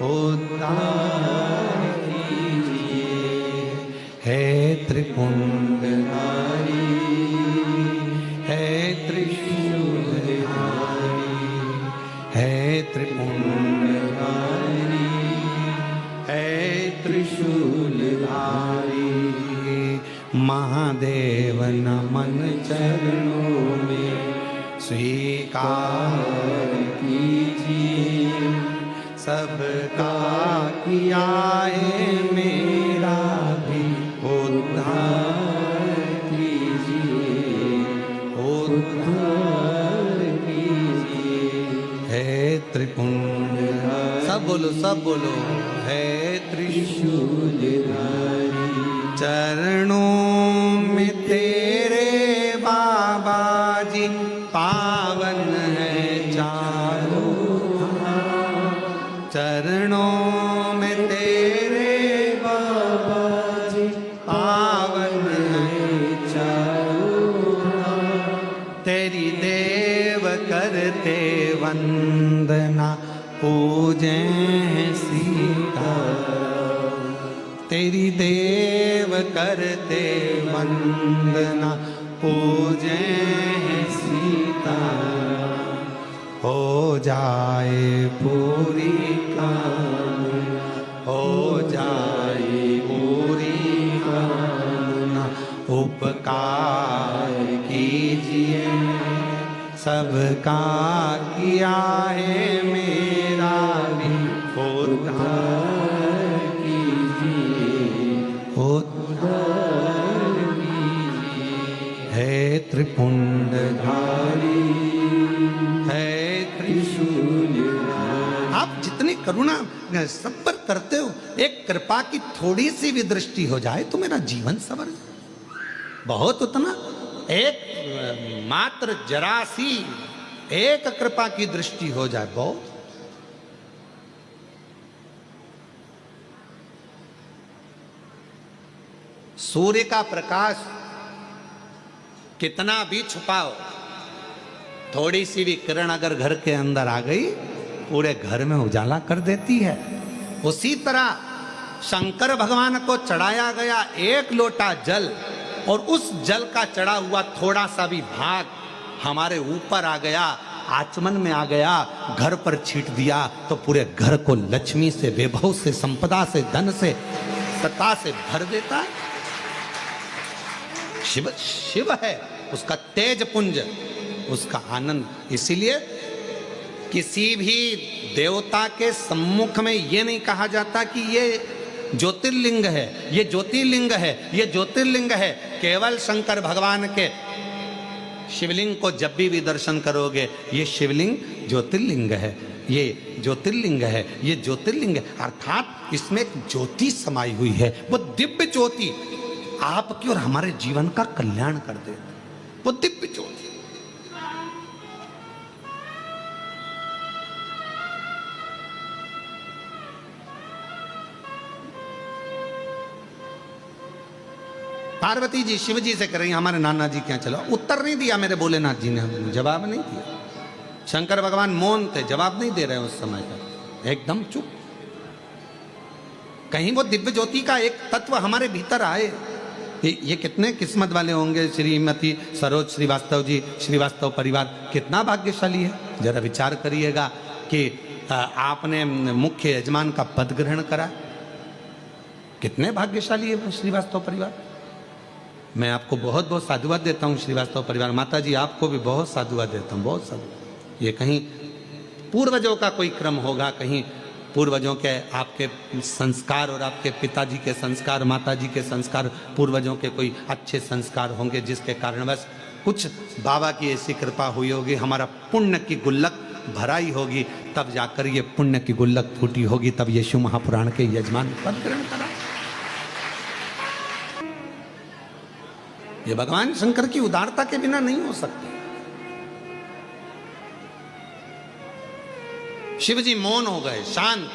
उद्धार कीजिए। है त्रिपुंडधारी, है त्रिशूलधारी, है त्रिपुंडधारी, है त्रिशूलधारी। महादेव नमन चरणों में स्वीकार कीजिए, सबका किया है मेरा भी उद्धार कीजिए, उद्धार कीजिए। है त्रिपुंड, सब बोलो, है त्रिशूलधारी। चरणों में तेरे बाबा जी पावन है चारों धाम, चरणों में तेरे बाबा जी पावन है चारों धाम। तेरी देव करते वंदना पूजे सीता, तेरी देव करते वंदना पूजे सीता। हो जाए पूरी कामना, हो जाए पूरी कामना, उपकार कीजिए, सबका किया है मेरा भी उद्धार कीजिए, उद्धार कीजिए। है त्रिपुंडधारी, है त्रिशूलधारी। आप जितनी करुणा सब पर करते हो, एक कृपा की थोड़ी सी भी दृष्टि हो जाए तो मेरा जीवन सवर जाए, बहुत उतना, एक मात्र जरा सी एक कृपा की दृष्टि हो जाए, बहुत। सूर्य का प्रकाश कितना भी छुपाओ, थोड़ी सी भी किरण अगर घर के अंदर आ गई, पूरे घर में उजाला कर देती है। उसी तरह शंकर भगवान को चढ़ाया गया 1 लोटा जल, और उस जल का चढ़ा हुआ थोड़ा सा भी भाग हमारे ऊपर आ गया, आचमन में आ गया, घर पर छींट दिया, तो पूरे घर को लक्ष्मी से, वैभव से, संपदा से, धन से, सत्ता से भर देता है। शिव शिव है, उसका तेज पुंज, उसका आनंद। इसीलिए किसी भी देवता के सम्मुख में ये नहीं कहा जाता कि ये ज्योतिर्लिंग है, ये ज्योतिर्लिंग है, ये ज्योतिर्लिंग है। केवल शंकर भगवान के शिवलिंग को जब भी दर्शन करोगे, ये शिवलिंग ज्योतिर्लिंग है, ये ज्योतिर्लिंग है, ये ज्योतिर्लिंग है। अर्थात इसमें एक ज्योति समाई हुई है, वो दिव्य ज्योति आपके और हमारे जीवन का कल्याण कर दे, वो दिव्य ज्योति। पार्वती जी शिव जी से कह रही हमारे नाना जी क्या चलो। उत्तर नहीं दिया मेरे भोलेनाथ जी ने, जवाब नहीं दिया। शंकर भगवान मौन थे, जवाब नहीं दे रहे उस समय पर, एकदम चुप। कहीं वो दिव्य ज्योति का एक तत्व हमारे भीतर आए। ये कितने किस्मत वाले होंगे श्रीमती सरोज श्रीवास्तव जी, श्रीवास्तव परिवार कितना भाग्यशाली है। जरा विचार करिएगा कि आपने मुख्य यजमान का पद ग्रहण करा, कितने भाग्यशाली है वो श्रीवास्तव परिवार। मैं आपको बहुत बहुत साधुवाद देता हूँ श्रीवास्तव परिवार। माता जी आपको भी बहुत साधुवाद देता हूँ, बहुत साधु। ये कहीं पूर्वजों का कोई क्रम होगा, कहीं पूर्वजों के आपके संस्कार और आपके पिताजी के संस्कार, माताजी के संस्कार, पूर्वजों के कोई अच्छे संस्कार होंगे जिसके कारणवश कुछ बाबा की ऐसी कृपा हुई होगी, हमारा पुण्य की गुल्लक भराई होगी, तब जाकर ये पुण्य की गुल्लक फूटी होगी, तब ये शिव महापुराण के यजमान पद ग्रहण करा। ये भगवान शंकर की उदारता के बिना नहीं हो सकते। शिव जी मौन हो गए, शांत।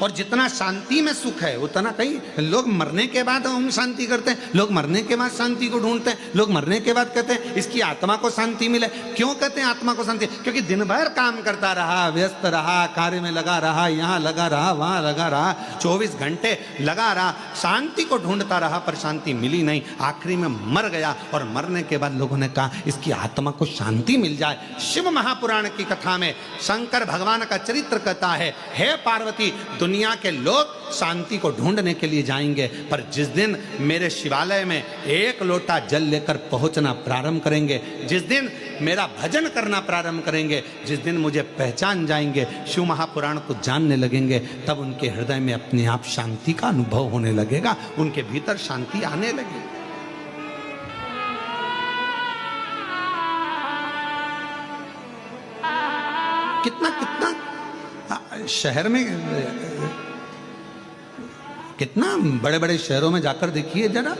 और जितना शांति में सुख है उतना, कहीं लोग मरने के बाद ओम शांति करते हैं, लोग मरने के बाद शांति को ढूंढते हैं, लोग मरने के बाद कहते हैं इसकी आत्मा को शांति मिले। क्यों कहते हैं आत्मा को शांति? क्योंकि दिन भर काम करता रहा, व्यस्त रहा, कार्य में लगा रहा, यहाँ लगा रहा, वहां लगा रहा, 24 घंटे लगा रहा, शांति को ढूंढता रहा, पर शांति मिली नहीं। आखिरी में मर गया और मरने के बाद लोगों ने कहा इसकी आत्मा को शांति मिल जाए। शिव महापुराण की कथा में शंकर भगवान का चरित्र कहता है, हे पार्वती, दुनिया के लोग शांति को ढूंढने के लिए जाएंगे, पर जिस दिन मेरे शिवालय में एक लोटा जल लेकर पहुंचना प्रारंभ करेंगे, जिस दिन मेरा भजन करना प्रारंभ करेंगे, जिस दिन मुझे पहचान जाएंगे, शिव महापुराण को जानने लगेंगे, तब उनके हृदय में अपने आप शांति का अनुभव होने लगेगा, उनके भीतर शांति आने लगेगी। कितना कितना शहर में, कितना बड़े बड़े शहरों में जाकर देखिए जरा,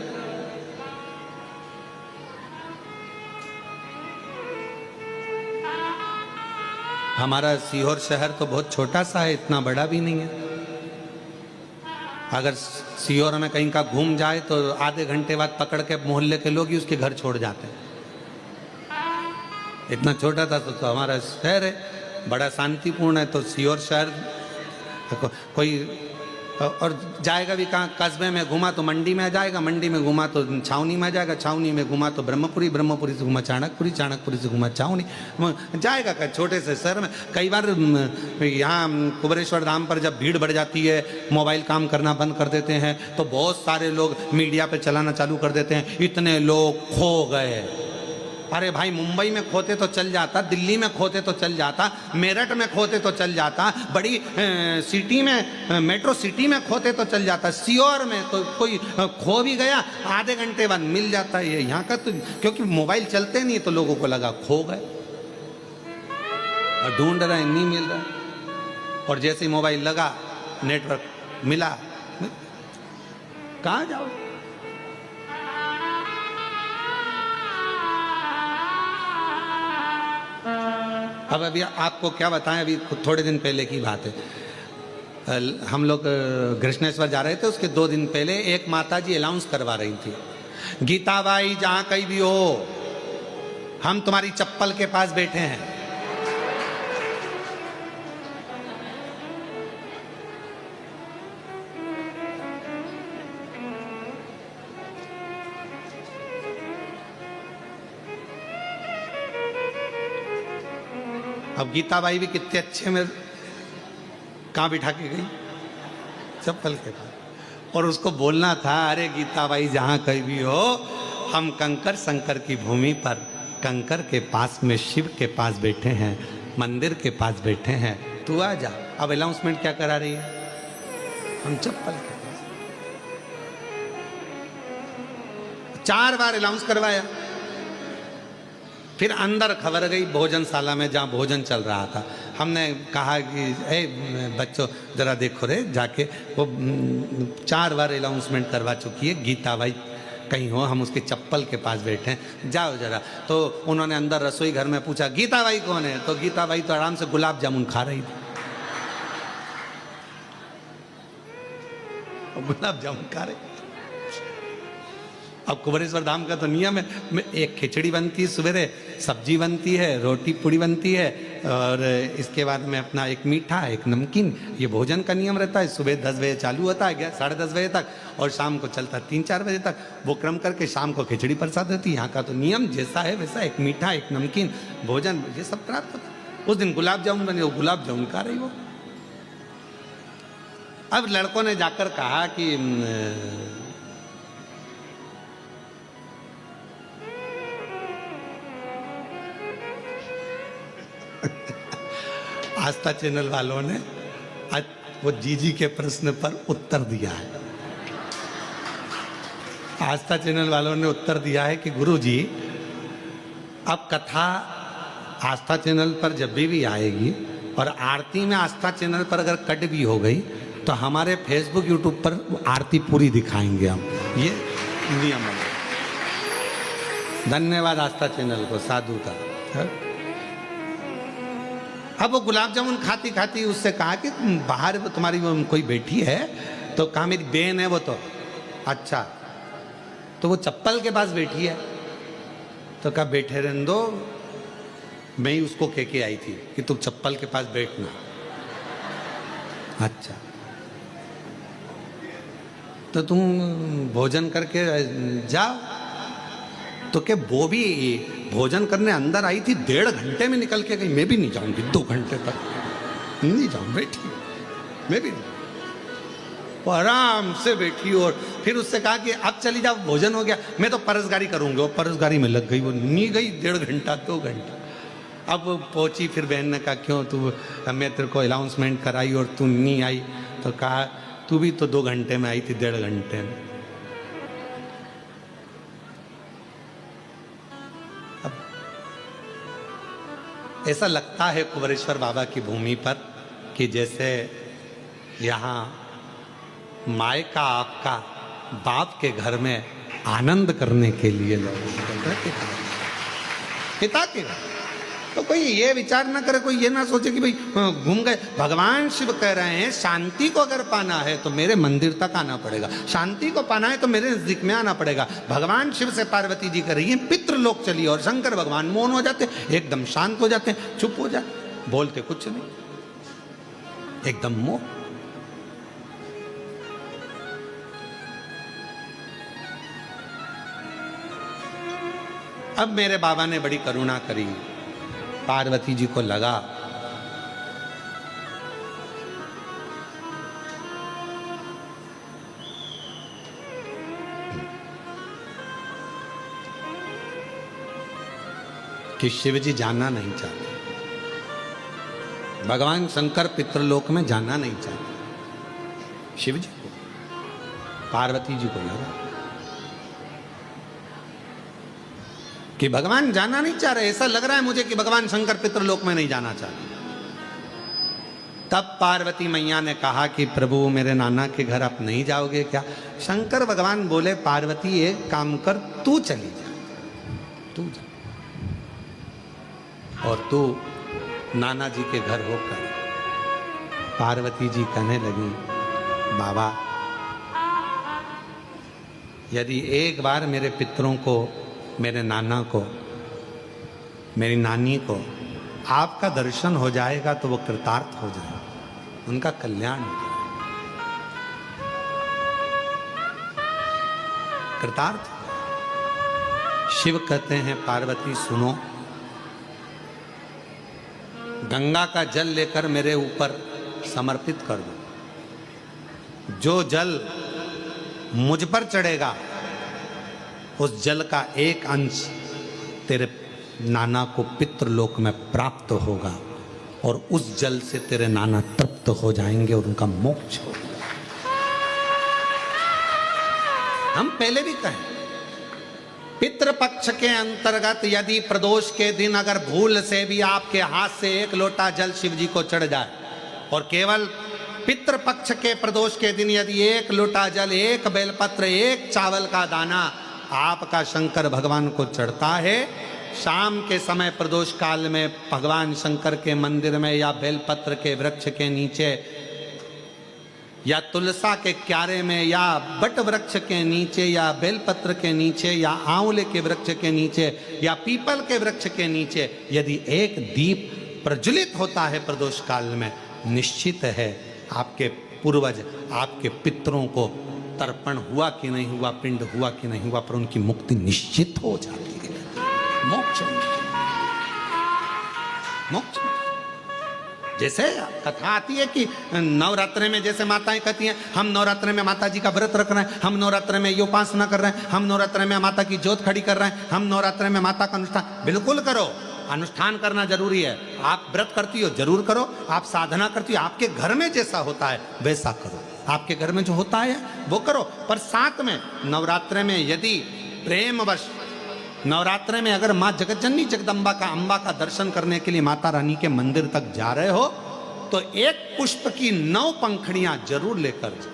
हमारा सीहोर शहर तो बहुत छोटा सा है, इतना बड़ा भी नहीं है। अगर सीहोर में कहीं का घूम जाए तो आधे घंटे बाद पकड़ के मोहल्ले के लोग ही उसके घर छोड़ जाते हैं। इतना छोटा था तो हमारा शहर है, बड़ा शांतिपूर्ण है। तो सीहोर शहर कोई और जाएगा भी कहाँ, कस्बे में घुमा तो मंडी में आ जाएगा, मंडी में घुमा तो छावनी में आ जाएगा, छावनी में घुमा तो ब्रह्मपुरी, ब्रह्मपुरी से घुमा चाणकपुरी, चाणकपुरी से घुमा छावनी जाएगा। का छोटे से शहर में कई बार यहाँ कुबरेश्वर धाम पर जब भीड़ बढ़ जाती है, मोबाइल काम करना बंद कर देते हैं, तो बहुत सारे लोग मीडिया पे चलाना चालू कर देते हैं, इतने लोग खो गए। अरे भाई, मुंबई में खोते तो चल जाता, दिल्ली में खोते तो चल जाता, मेरठ में खोते तो चल जाता, बड़ी सिटी में, मेट्रो सिटी में खोते तो चल जाता, सीहोर में तो कोई खो भी गया आधे घंटे बाद मिल जाता है। यहाँ का तो क्योंकि मोबाइल चलते नहीं तो लोगों को लगा खो गए और ढूंढ रहे हैं, नहीं मिल रहा। और जैसे ही मोबाइल लगा, नेटवर्क मिला, कहाँ जाओ? अब अभी आपको क्या बताएं, अभी थोड़े दिन पहले की बात है। हम लोग कृष्णेश्वर जा रहे थे, उसके 2 दिन पहले एक माता जी अनाउंस करवा रही थी, गीता बाई जहाँ कहीं भी हो, हम तुम्हारी चप्पल के पास बैठे हैं। अब गीताबाई भी कितने अच्छे में कहाँ बिठा के गई, चप्पल के पास। और उसको बोलना था, अरे गीताबाई जहाँ कहीं भी हो, हम कंकर शंकर की भूमि पर, कंकर के पास में शिव के पास बैठे हैं, मंदिर के पास बैठे हैं, तू आ जा। अब अनाउंसमेंट क्या करा रही है, हम चप्पल के पास। 4 बार अनाउंस करवाया। फिर अंदर खबर गई भोजनशाला में जहाँ भोजन चल रहा था। हमने कहा कि बच्चों जरा देखो रे जाके, वो 4 बार अनाउंसमेंट करवा चुकी है, गीता बाई कहीं हो, हम उसके चप्पल के पास बैठे हैं, जाओ जरा। तो उन्होंने अंदर रसोई घर में पूछा गीता बाई कौन है, तो गीता बाई तो आराम से गुलाब जामुन खा रही थी, गुलाब जामुन खा रही। अब कुबेरेश्वर धाम का तो नियम है, एक खिचड़ी बनती है सवेरे, सब्जी बनती है, रोटी पूड़ी बनती है, और इसके बाद में अपना एक मीठा एक नमकीन, ये भोजन का नियम रहता है। सुबह 10 बजे चालू होता है, 10:30 बजे तक, और शाम को चलता है 3-4 बजे तक। वो क्रम करके शाम को खिचड़ी प्रसाद होती है। यहाँ का तो नियम जैसा है वैसा, एक मीठा एक नमकीन भोजन ये सब प्राप्त होता है। उस दिन गुलाब जामुन बने, वो गुलाब जामुन खा रही वो। अब लड़कों ने जाकर कहा कि आस्था चैनल वालों ने आज वो जीजी के प्रश्न पर उत्तर दिया है। आस्था चैनल वालों ने उत्तर दिया है कि गुरुजी अब कथा आस्था चैनल पर जब भी आएगी और आरती में आस्था चैनल पर अगर कट भी हो गई तो हमारे फेसबुक यूट्यूब पर आरती पूरी दिखाएंगे हम, ये नियम है। धन्यवाद आस्था चैनल को, साधु का। अब वो गुलाब जामुन खाती खाती उससे कहा कि बाहर तुम्हारी कोई बैठी है, तो कहा मेरी बहन है वो। तो अच्छा, तो वो चप्पल के पास बैठी है, तो कहा बैठे रहने दो, मैं ही उसको कह के आई थी कि तुम चप्पल के पास बैठना। अच्छा, तो तुम भोजन करके जाओ। तो क्या वो भी भोजन करने अंदर आई थी, 1.5 घंटे में निकल के गई। मैं भी नहीं जाऊंगी 2 घंटे तक, नहीं जाऊँ, बैठी मैं भी नहीं। वो आराम से बैठी और फिर उससे कहा कि अब चली जाओ, भोजन हो गया, मैं तो परसगारी करूंगा। वो परसगारी में लग गई, वो नहीं गई 1.5 घंटा 2 घंटा। अब पहुंची, फिर बहन ने कहा क्यों तू, मैं तेरे को अनाउंसमेंट कराई और तू नहीं आई। तो कहा तू भी तो 2 घंटे में आई थी, 1.5 घंटे में। ऐसा लगता है कुबेरेश्वर बाबा की भूमि पर कि जैसे यहाँ मायका आपका बाप के घर में आनंद करने के लिए लोग पिता के घर। तो कोई ये विचार ना करे, कोई ये ना सोचे कि भाई घूम गए। भगवान शिव कह रहे हैं शांति को अगर पाना है तो मेरे मंदिर तक आना पड़ेगा, शांति को पाना है तो मेरे नजदीक में आना पड़ेगा। भगवान शिव से पार्वती जी कर रही है पितृलोक चली, और शंकर भगवान मौन हो जाते, एकदम शांत हो जाते, चुप हो जाते, बोलते कुछ नहीं, एकदम मौन। अब मेरे बाबा ने बड़ी करुणा करी, पार्वती जी को लगा कि शिव जी जाना नहीं चाहते, भगवान शंकर पितृलोक में जाना नहीं चाहते। शिव जी को, पार्वती जी को लगा कि भगवान जाना नहीं चाह रहे, ऐसा लग रहा है मुझे कि भगवान शंकर पितृलोक में नहीं जाना चाहते। तब पार्वती मैया ने कहा कि प्रभु मेरे नाना के घर आप नहीं जाओगे क्या? शंकर भगवान बोले पार्वती एक काम कर, तू चली जा, तू जा, और तू नाना जी के घर होकर। पार्वती जी कहने लगी बाबा यदि एक बार मेरे पितरों को, मेरे नाना को, मेरी नानी को आपका दर्शन हो जाएगा तो वो कृतार्थ हो जाएगा, उनका कल्याण हो जाएगा, कृतार्थ। शिव कहते हैं पार्वती सुनो, गंगा का जल लेकर मेरे ऊपर समर्पित कर दो। जो जल मुझ पर चढ़ेगा उस जल का एक अंश तेरे नाना को पितृलोक में प्राप्त होगा, और उस जल से तेरे नाना तृप्त हो जाएंगे और उनका मोक्ष होगा। हम पहले भी कहें पितृपक्ष के अंतर्गत यदि प्रदोष के दिन अगर भूल से भी आपके हाथ से एक लोटा जल शिव जी को चढ़ जाए, और केवल पितृपक्ष के प्रदोष के दिन यदि एक लोटा जल, एक बेलपत्र, एक चावल का दाना आपका शंकर भगवान को चढ़ता है, शाम के समय प्रदोष काल में भगवान शंकर के मंदिर में या बेलपत्र के वृक्ष के नीचे या तुलसा के क्यारे में या बट वृक्ष के नीचे या बेलपत्र के नीचे या आंवले के वृक्ष के नीचे या पीपल के वृक्ष के नीचे यदि एक दीप प्रज्वलित होता है प्रदोष काल में, निश्चित है आपके पूर्वज, आपके पितरों को तर्पण हुआ कि नहीं हुआ, पिंड हुआ कि नहीं हुआ, पर उनकी मुक्ति निश्चित हो जाती है। मोक्ष मोक्ष। जैसे कथा आती है कि नवरात्रि में जैसे माताएं कहती हैं हम नवरात्रि में माता जी का व्रत रख रहे हैं, हम नवरात्रि में ये उपासना कर रहे हैं, हम नवरात्रि में माता की ज्योत खड़ी कर रहे हैं, हम नवरात्रि में माता का अनुष्ठान। बिल्कुल करो, अनुष्ठान करना जरूरी है। आप व्रत करती हो जरूर करो, आप साधना करती हो, आपके घर में जैसा होता है वैसा करो, आपके घर में जो होता है वो करो। पर साथ में नवरात्रि में यदि प्रेमवश नवरात्रि में अगर माँ जगतजननी जगदम्बा का अम्बा का दर्शन करने के लिए माता रानी के मंदिर तक जा रहे हो तो एक पुष्प की 9 पंखड़ियां जरूर लेकर जाओ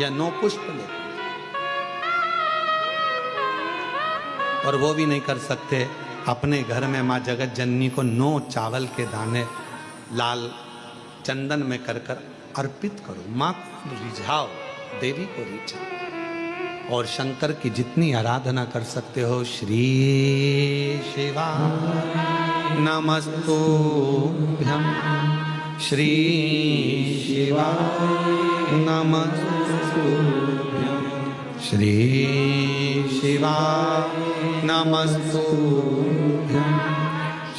या 9 पुष्प लेकर, और वो भी नहीं कर सकते अपने घर में माँ जगत जननी को 9 चावल के दाने लाल चंदन में कर कर अर्पित करो। माँ को रिझाओ, देवी को रिझाओ, और शंकर की जितनी आराधना कर सकते हो। श्री शिवाय नमस्तुभ्यं, श्री शिवाय नमस्तुभ्यं, श्री शिवाय नमस्तुभ्यं,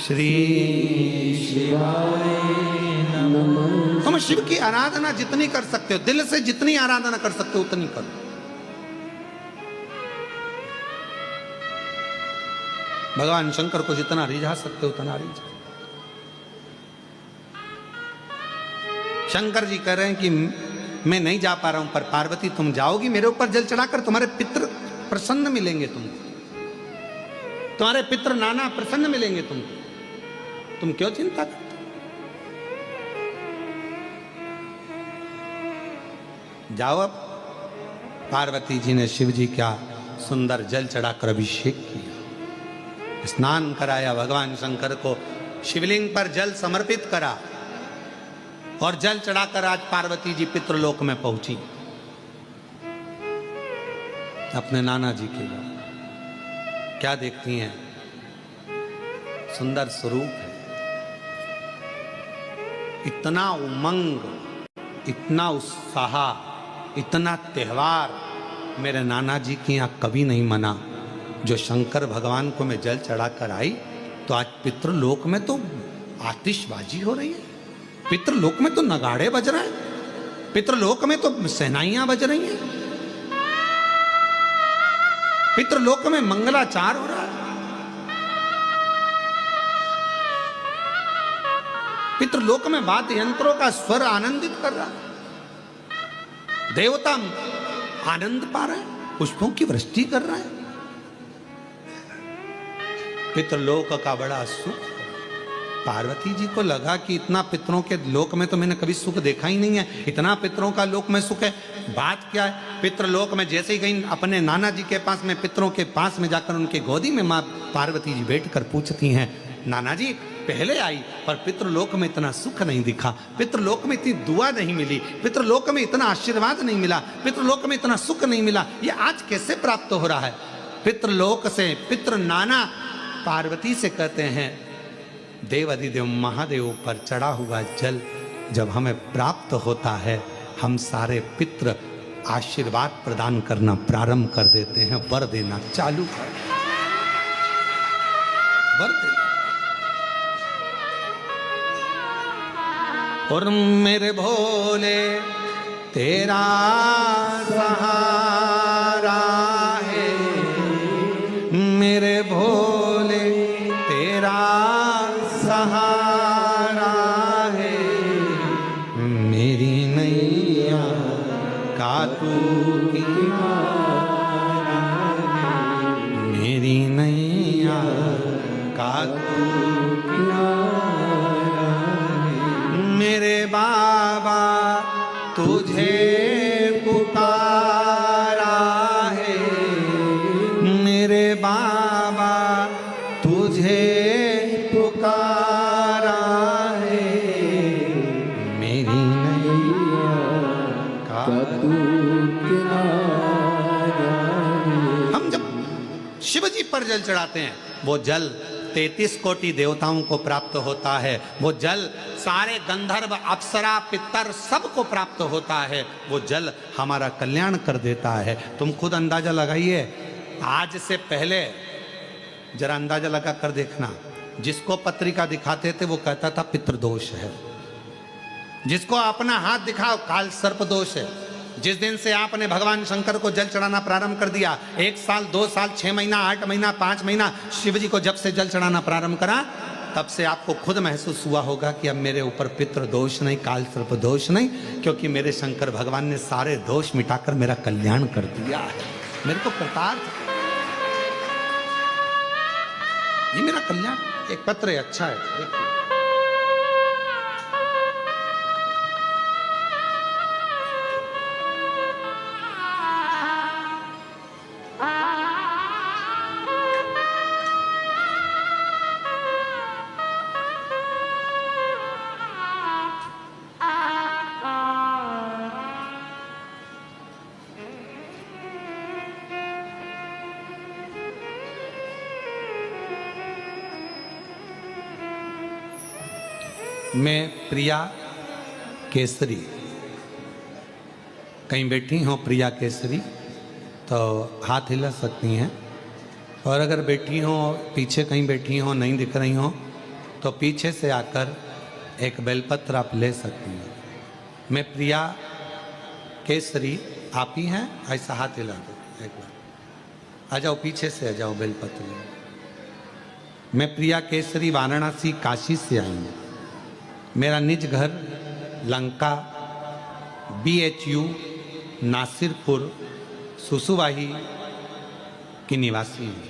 श्री शिवाय नमः। तुम शिव की आराधना जितनी कर सकते हो, दिल से जितनी आराधना कर सकते हो उतनी करो। भगवान शंकर को जितना रिझा सकते हो उतना रिझा। शंकर जी कह रहे हैं कि मैं नहीं जा पा रहा हूं, पर पार्वती तुम जाओगी मेरे ऊपर जल चढ़ाकर, तुम्हारे पितृ प्रसन्न मिलेंगे, तुमको तुम्हारे पितृ नाना प्रसन्न मिलेंगे तुमको, तुम क्यों चिंता करते? जाओ। अब पार्वती जी ने शिव जी का सुंदर जल चढ़ाकर अभिषेक किया, स्नान कराया, भगवान शंकर को शिवलिंग पर जल समर्पित करा और जल चढ़ाकर आज पार्वती जी पितृलोक में पहुंची अपने नाना जी के लिए। क्या देखती हैं? सुंदर स्वरूप है, इतना उमंग, इतना उत्साह, इतना त्योहार मेरे नाना जी के यहाँ कभी नहीं मना। जो शंकर भगवान को मैं जल चढ़ाकर आई तो आज पितृलोक में तो आतिशबाजी हो रही है, पितृलोक में तो नगाड़े बज रहे हैं, पितृलोक में तो सहनाइयां बज रही हैं, पितृलोक में मंगलाचार हो रहा है, पितृलोक में वाद्य यंत्रों का स्वर आनंदित कर रहा है, देवता आनंद पा रहे हैं, पुष्पों की वृष्टि कर रहे हैं। पितृलोक का बड़ा सुख। पार्वती जी को लगा कि इतना पितरों के लोक में तो मैंने कभी सुख देखा ही नहीं है, इतना पितरों का लोक में सुख है। बात क्या है? पितृलोक में जैसे ही गई अपने नाना जी के पास में, पितरों के पास में जाकर उनके गोदी में माँ पार्वती जी बैठकर पूछती हैं, नाना जी पहले आई पर पितृलोक में इतना सुख नहीं दिखा, पितृलोक में इतनी दुआ नहीं मिली, पितृलोक में इतना आशीर्वाद नहीं मिला, पितृलोक में इतना सुख नहीं मिला, ये आज कैसे प्राप्त हो रहा है? पितृलोक से पितृ नाना पार्वती से कहते हैं, देव अधिदेव महादेव पर चढ़ा हुआ जल जब हमें प्राप्त होता है, हम सारे पितृ आशीर्वाद प्रदान करना प्रारंभ कर देते हैं, वर देना चालू कर, वर देना। और मेरे भोले तेरा सहारा है, मेरे भोले तेरा सहारा है, मेरी नैया का तू किनारा है, मेरी नैया का तू किनारा है। मेरे बाबा तुझे पुकारा है, मेरे बाबा तुझे पुकारा है, मेरी नैया का तू किनारा है। हम जब शिव जी पर जल चढ़ाते हैं, वो जल 33 कोटि देवताओं को प्राप्त होता है, वो जल सारे गंधर्व अप्सरा पितर सबको प्राप्त होता है, वो जल हमारा कल्याण कर देता है। तुम खुद अंदाजा लगाइए, आज से पहले जरा अंदाजा लगा कर देखना, जिसको पत्रिका दिखाते थे वो कहता था पितृदोष है, जिसको अपना हाथ दिखाओ काल सर्प दोष है। जिस दिन से आपने भगवान शंकर को जल चढ़ाना प्रारंभ कर दिया, 1 साल 2 साल 6 महीना 8 महीना 5 महीना शिव जी को जब से जल चढ़ाना प्रारंभ करा, तब से आपको खुद महसूस हुआ होगा कि अब मेरे ऊपर पितृ दोष नहीं, काल सर्प दोष नहीं, क्योंकि मेरे शंकर भगवान ने सारे दोष मिटाकर मेरा कल्याण कर दिया है। मेरे को कृतार्थ, ये मेरा कल्याण। एक पत्र है, अच्छा है, देखिए। मैं प्रिया केसरी, कहीं बैठी हो प्रिया केसरी तो हाथ हिला सकती हैं, और अगर बैठी हो पीछे कहीं बैठी हो नहीं दिख रही हो तो पीछे से आकर एक बेलपत्र आप ले सकती हैं। मैं प्रिया केसरी, आप ही हैं, ऐसा हाथ हिला दो एक बार, आ जाओ पीछे से, आ जाओ बेलपत्र ले। मैं प्रिया केसरी वाराणसी काशी से आई हूँ। मेरा निज घर लंका BHU नासिरपुर सुसुवाही की निवासी हूँ।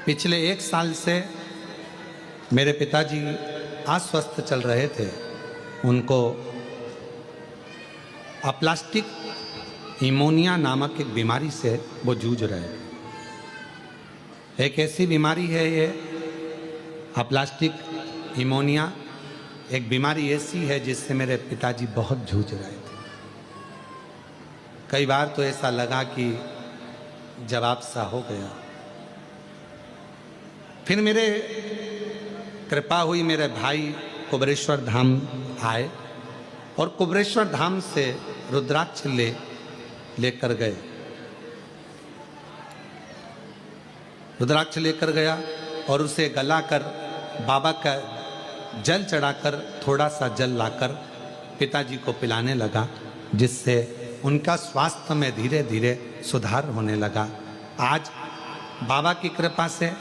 पिछले 1 साल से मेरे पिताजी अस्वस्थ चल रहे थे, उनको अप्लास्टिक निमोनिया नामक एक बीमारी से वो जूझ रहे थे। एक ऐसी बीमारी है ये अप्लास्टिक निमोनिया, एक बीमारी ऐसी है जिससे मेरे पिताजी बहुत जूझ रहे थे। कई बार तो ऐसा लगा कि जवाब सा हो गया। फिर मेरे कृपा हुई, मेरे भाई कुबरेश्वर धाम आए और कुबरेश्वर धाम से रुद्राक्ष लेकर गए। रुद्राक्ष लेकर गया और उसे गलाकर बाबा का जल चढ़ाकर थोड़ा सा जल लाकर पिताजी को पिलाने लगा, जिससे उनका स्वास्थ्य में धीरे धीरे सुधार होने लगा। आज बाबा की कृपा से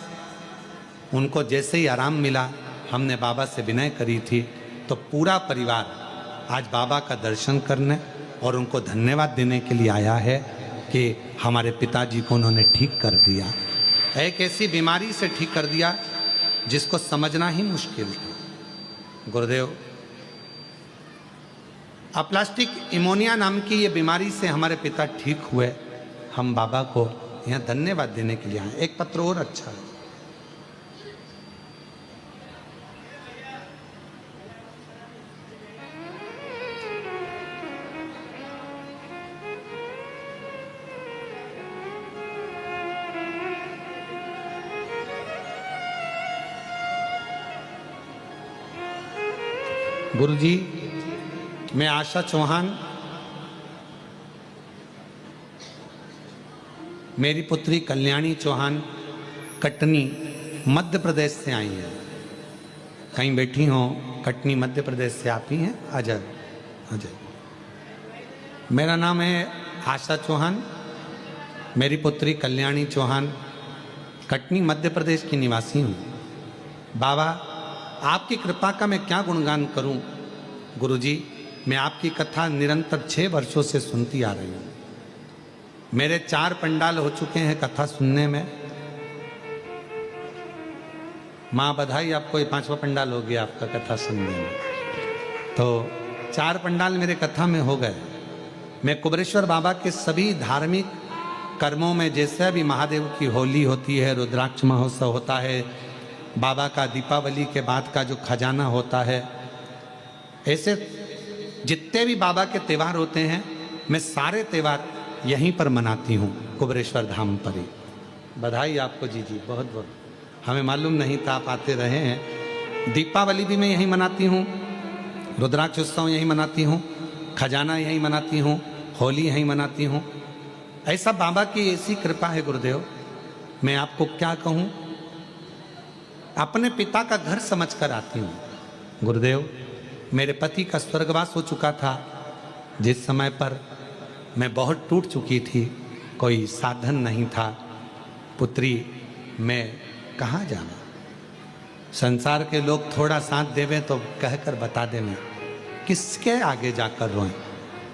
उनको जैसे ही आराम मिला, हमने बाबा से विनय करी थी, तो पूरा परिवार आज बाबा का दर्शन करने और उनको धन्यवाद देने के लिए आया है कि हमारे पिताजी को उन्होंने ठीक कर दिया। एक ऐसी बीमारी से ठीक कर दिया जिसको समझना ही मुश्किल था। गुरुदेव, अप्लास्टिक निमोनिया नाम की ये बीमारी से हमारे पिता ठीक हुए। हम बाबा को यहाँ धन्यवाद देने के लिए आए। एक पत्र और अच्छा है। गुरुजी, मैं आशा चौहान, मेरी पुत्री कल्याणी चौहान कटनी मध्य प्रदेश से आई है। कहीं बैठी हो, कटनी मध्य प्रदेश से आप ही हैं? अजय, अजय। मेरा नाम है आशा चौहान, मेरी पुत्री कल्याणी चौहान कटनी मध्य प्रदेश की निवासी हूँ। बाबा, आपकी कृपा का मैं क्या गुणगान करूं? गुरुजी, मैं आपकी कथा निरंतर 6 वर्षों से सुनती आ रही हूं। मेरे 4 पंडाल हो चुके हैं कथा सुनने में। माँ बधाई आपको, ये 5वां पंडाल हो गया आपका कथा सुनने में। तो 4 पंडाल मेरे कथा में हो गए। मैं कुबरेश्वर बाबा के सभी धार्मिक कर्मों में, जैसे अभी महादेव की होली होती है, रुद्राक्ष महोत्सव होता है, बाबा का दीपावली के बाद का जो खजाना होता है, ऐसे जितने भी बाबा के त्यौहार होते हैं मैं सारे त्यौहार यहीं पर मनाती हूँ, कुबरेश्वर धाम पर ही। बधाई आपको जी जी, बहुत बहुत। हमें मालूम नहीं था, आप आते रहे हैं। दीपावली भी मैं यहीं मनाती हूँ, रुद्राक्ष उत्सव यहीं मनाती हूँ, खजाना यहीं मनाती हूँ, होली यहीं मनाती हूँ। ऐसा बाबा की ऐसी कृपा है गुरुदेव, मैं आपको क्या कहूँ। अपने पिता का घर समझकर आती हूँ गुरुदेव। मेरे पति का स्वर्गवास हो चुका था, जिस समय पर मैं बहुत टूट चुकी थी, कोई साधन नहीं था। पुत्री मैं कहाँ जाऊँ, संसार के लोग थोड़ा साथ देवें तो कहकर बता दें किसके आगे जाकर रोएं।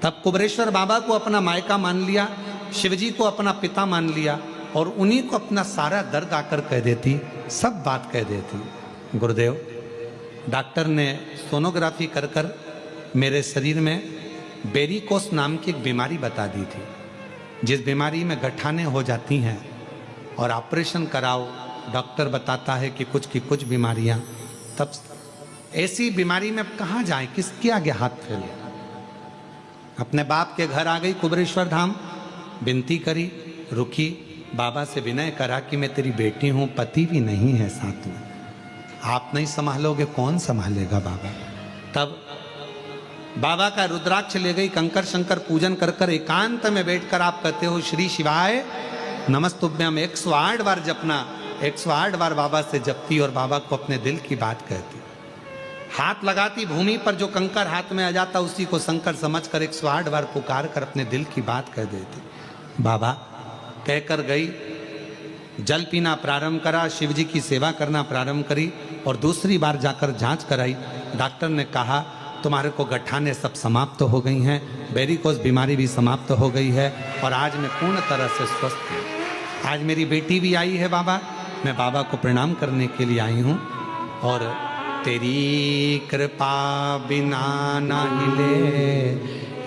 तब कुबरेश्वर बाबा को अपना मायका मान लिया, शिवजी को अपना पिता मान लिया, और उन्हीं को अपना सारा दर्द आकर कह देती, सब बात कह देती। गुरुदेव, डॉक्टर ने सोनोग्राफी कर कर मेरे शरीर में वेरिकोस नाम की एक बीमारी बता दी थी, जिस बीमारी में गठाने हो जाती हैं और ऑपरेशन कराओ, डॉक्टर बताता है कि कुछ की कुछ बीमारियां। तब ऐसी बीमारी में कहाँ जाएं, किसके आगे हाथ फैले। अपने बाप के घर आ गई कुबरेश्वर धाम, विनती करी, रुकी, बाबा से विनय करा कि मैं तेरी बेटी हूँ, पति भी नहीं है साथ में, आप नहीं संभालोगे कौन संभालेगा बाबा। तब बाबा का रुद्राक्ष ले गई, कंकर शंकर पूजन कर कर एकांत में बैठकर आप कहते हो श्री शिवाय नमस्तुभ्यम 108 बार जपना। 108 बार बाबा से जपती और बाबा को अपने दिल की बात कहती। हाथ लगाती भूमि पर, जो कंकर हाथ में आ जाता उसी को शंकर समझकर 108 बार पुकार कर अपने दिल की बात कह देती। बाबा कहकर गई, जल पीना प्रारंभ करा, शिव जी की सेवा करना प्रारंभ करी, और दूसरी बार जाकर जांच कराई। डॉक्टर ने कहा तुम्हारे को गठाने सब समाप्त हो गई हैं, वेरिकोस बीमारी भी समाप्त हो गई है, और आज मैं पूर्ण तरह से स्वस्थ हूँ। आज मेरी बेटी भी आई है बाबा, मैं बाबा को प्रणाम करने के लिए आई हूँ। और तेरी कृपा बिना ना हिले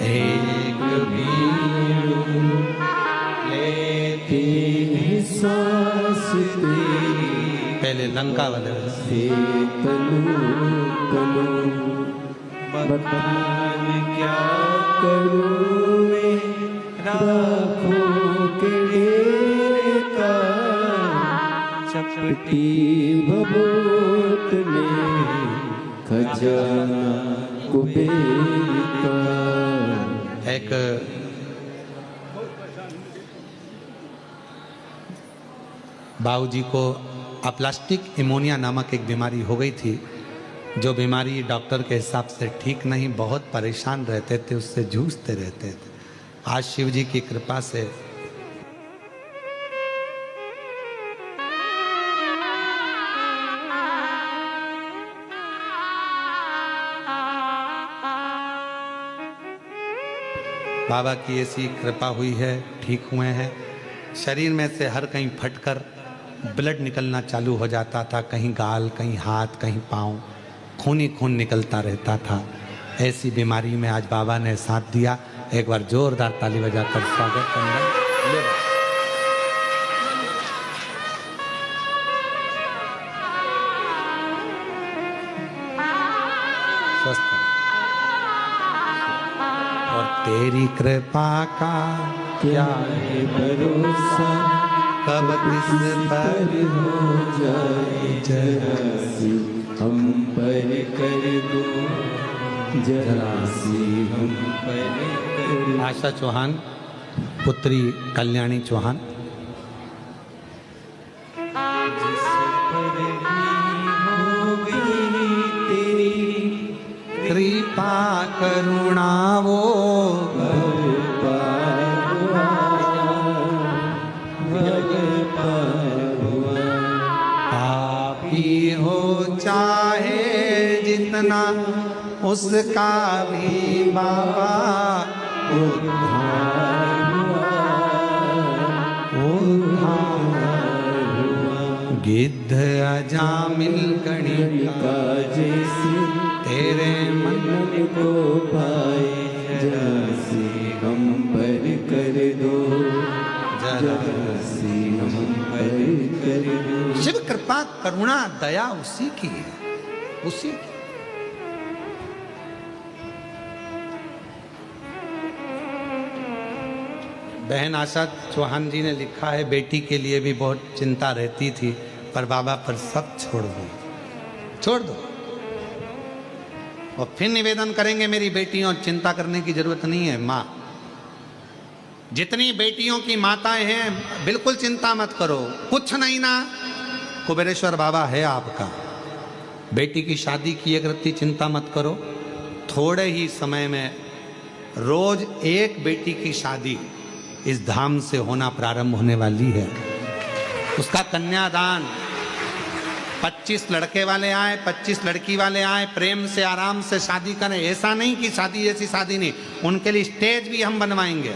एक भी लेती सांस तेरी। पहले लंका वाले बतान क्या करूं मैं, राखों के डेरे का चपटी भभूत में खजाना कुबेर का। एक बाबूजी को अप्लास्टिक इमोनिया नामक एक बीमारी हो गई थी, जो बीमारी डॉक्टर के हिसाब से ठीक नहीं, बहुत परेशान रहते थे, उससे जूझते रहते थे। आज शिव जी की कृपा से बाबा की ऐसी कृपा हुई है, ठीक हुए हैं। शरीर में से हर कहीं फटकर ब्लड निकलना चालू हो जाता था, कहीं गाल, कहीं हाथ, कहीं पाँव, खून ही खून निकलता रहता था। ऐसी बीमारी में आज बाबा ने साथ दिया। एक बार जोरदार ताली बजाकर स्वागत करना। स्वस्थ और तेरी कृपा का क्या है भरोसा, कब किस पर हो जाए जरा सी हम पर कर दो, जरा सी हम पर कर दो। आशा चौहान, पुत्री कल्याणी चौहान। जिस पर भी हो गई तेरी कृपा करुणा वो आप ही हो, चाहे जितना उसका भी बाबा उद्धार हुआ। गिद्ध अजामिल गणिका जैसे तेरे मन मन को पाए जरा से हम पर कर दो, जरा से हम पर कर दो। शिव कृपा करुणा दया उसी की है, उसी की। बहन आशा चौहान जी ने लिखा है, बेटी के लिए भी बहुत चिंता रहती थी, पर बाबा पर सब छोड़ दो, छोड़ दो। और फिर निवेदन करेंगे मेरी बेटियों, चिंता करने की जरूरत नहीं है। माँ, जितनी बेटियों की माताएं हैं बिल्कुल चिंता मत करो, कुछ नहीं ना, कुबेरेश्वर बाबा है आपका। बेटी की शादी की एक रत्ती चिंता मत करो, थोड़े ही समय में रोज एक बेटी की शादी इस धाम से होना प्रारंभ होने वाली है। उसका कन्यादान 25 लड़के वाले आए, 25 लड़की वाले आए, प्रेम से आराम से शादी करें। ऐसा नहीं कि शादी जैसी शादी नहीं, उनके लिए स्टेज भी हम बनवाएंगे,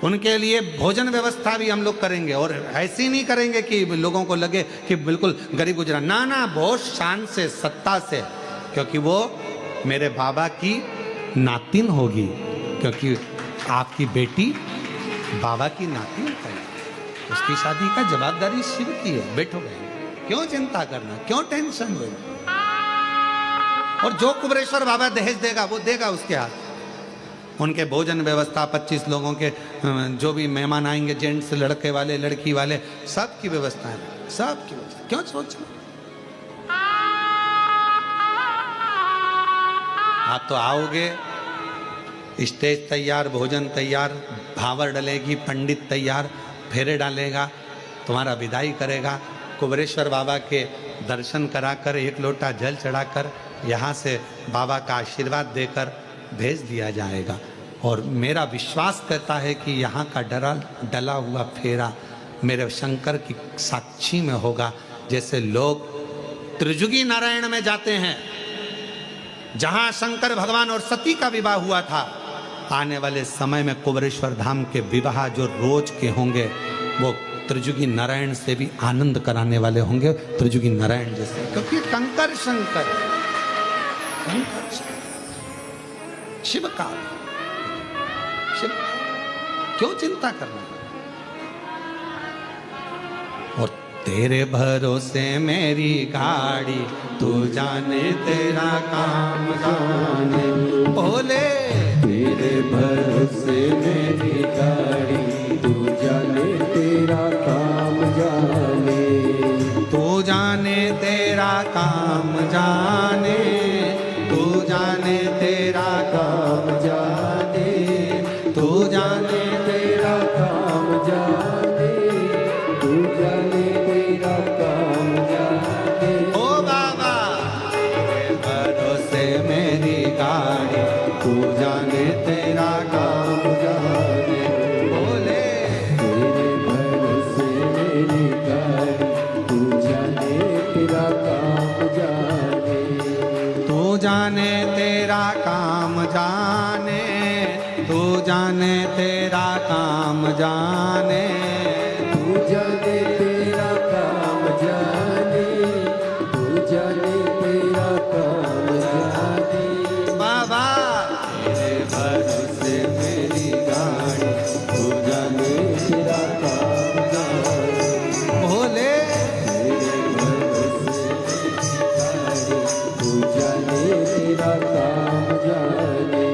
उनके लिए भोजन व्यवस्था भी हम लोग करेंगे। और ऐसे नहीं करेंगे कि लोगों को लगे कि बिल्कुल गरीब गुजरा, ना ना, बहुत शान से, सत्ता से, क्योंकि वो मेरे बाबा की नातिन होगी, क्योंकि आपकी बेटी बाबा की नातिन है। उसकी शादी का जवाबदारी शिव की है। बैठो बहन, क्यों चिंता करना, क्यों टेंशन लेना। और जो कुबेरेश्वर बाबा दहेज देगा वो देगा उसके हाथ। उनके भोजन व्यवस्था, 25 लोगों के जो भी मेहमान आएंगे, जेंट्स, लड़के वाले, लड़की वाले, सब की व्यवस्था है, सब की व्यवस्था। क्यों सोचना। आप तो आओगे, स्टेज तैयार, भोजन तैयार, भावर डलेगी, पंडित तैयार, फेरे डालेगा, तुम्हारा विदाई करेगा, कुबेरेश्वर बाबा के दर्शन कराकर, एक लोटा जल चढ़ाकर, यहाँ से बाबा का आशीर्वाद देकर भेज दिया जाएगा। और मेरा विश्वास कहता है कि यहाँ का डला हुआ फेरा मेरे शंकर की साक्षी में होगा। जैसे लोग त्रिजुगी नारायण में जाते हैं, जहाँ शंकर भगवान और सती का विवाह हुआ था, आने वाले समय में कुबेरेश्वर धाम के विवाह जो रोज के होंगे वो त्रिजुगी नारायण से भी आनंद कराने वाले होंगे, त्रिजुगी नारायण जैसे, क्योंकि कंकर शंकर, कंकर शंकर शिव का, शिव, क्यों चिंता करना। और तेरे भरोसे मेरी गाड़ी, तू जाने तेरा काम जाने, बोले तेरे भरोसे मेरी गाड़ी, तू जाने तेरा काम जाने, तू जाने तेरा काम जाने, तू जाने तेरा काम जाने, तू जाने तेरा काम जाने, तू जाने तेरा काम जाने। ओ बाबा, तेरे भरोसे मेरी गाड़ी, तू जाने तेरा काम जाने, बोले तेरे भरोसे मेरी गाड़ी, तू जाने तेरा काम जाने, तू जाने तेरा काम जाने, तू जाने तेरा काम जाने, तू जाने तेरा काम जाने, तू जाने तेरा काम जाने। बाबा तेरे भरोसे मेरी गाड़ी, तू जाने तेरा काम जाने, बोले तेरे भरोसे मेरी गाड़ी, तू जाने तेरा काम जाने।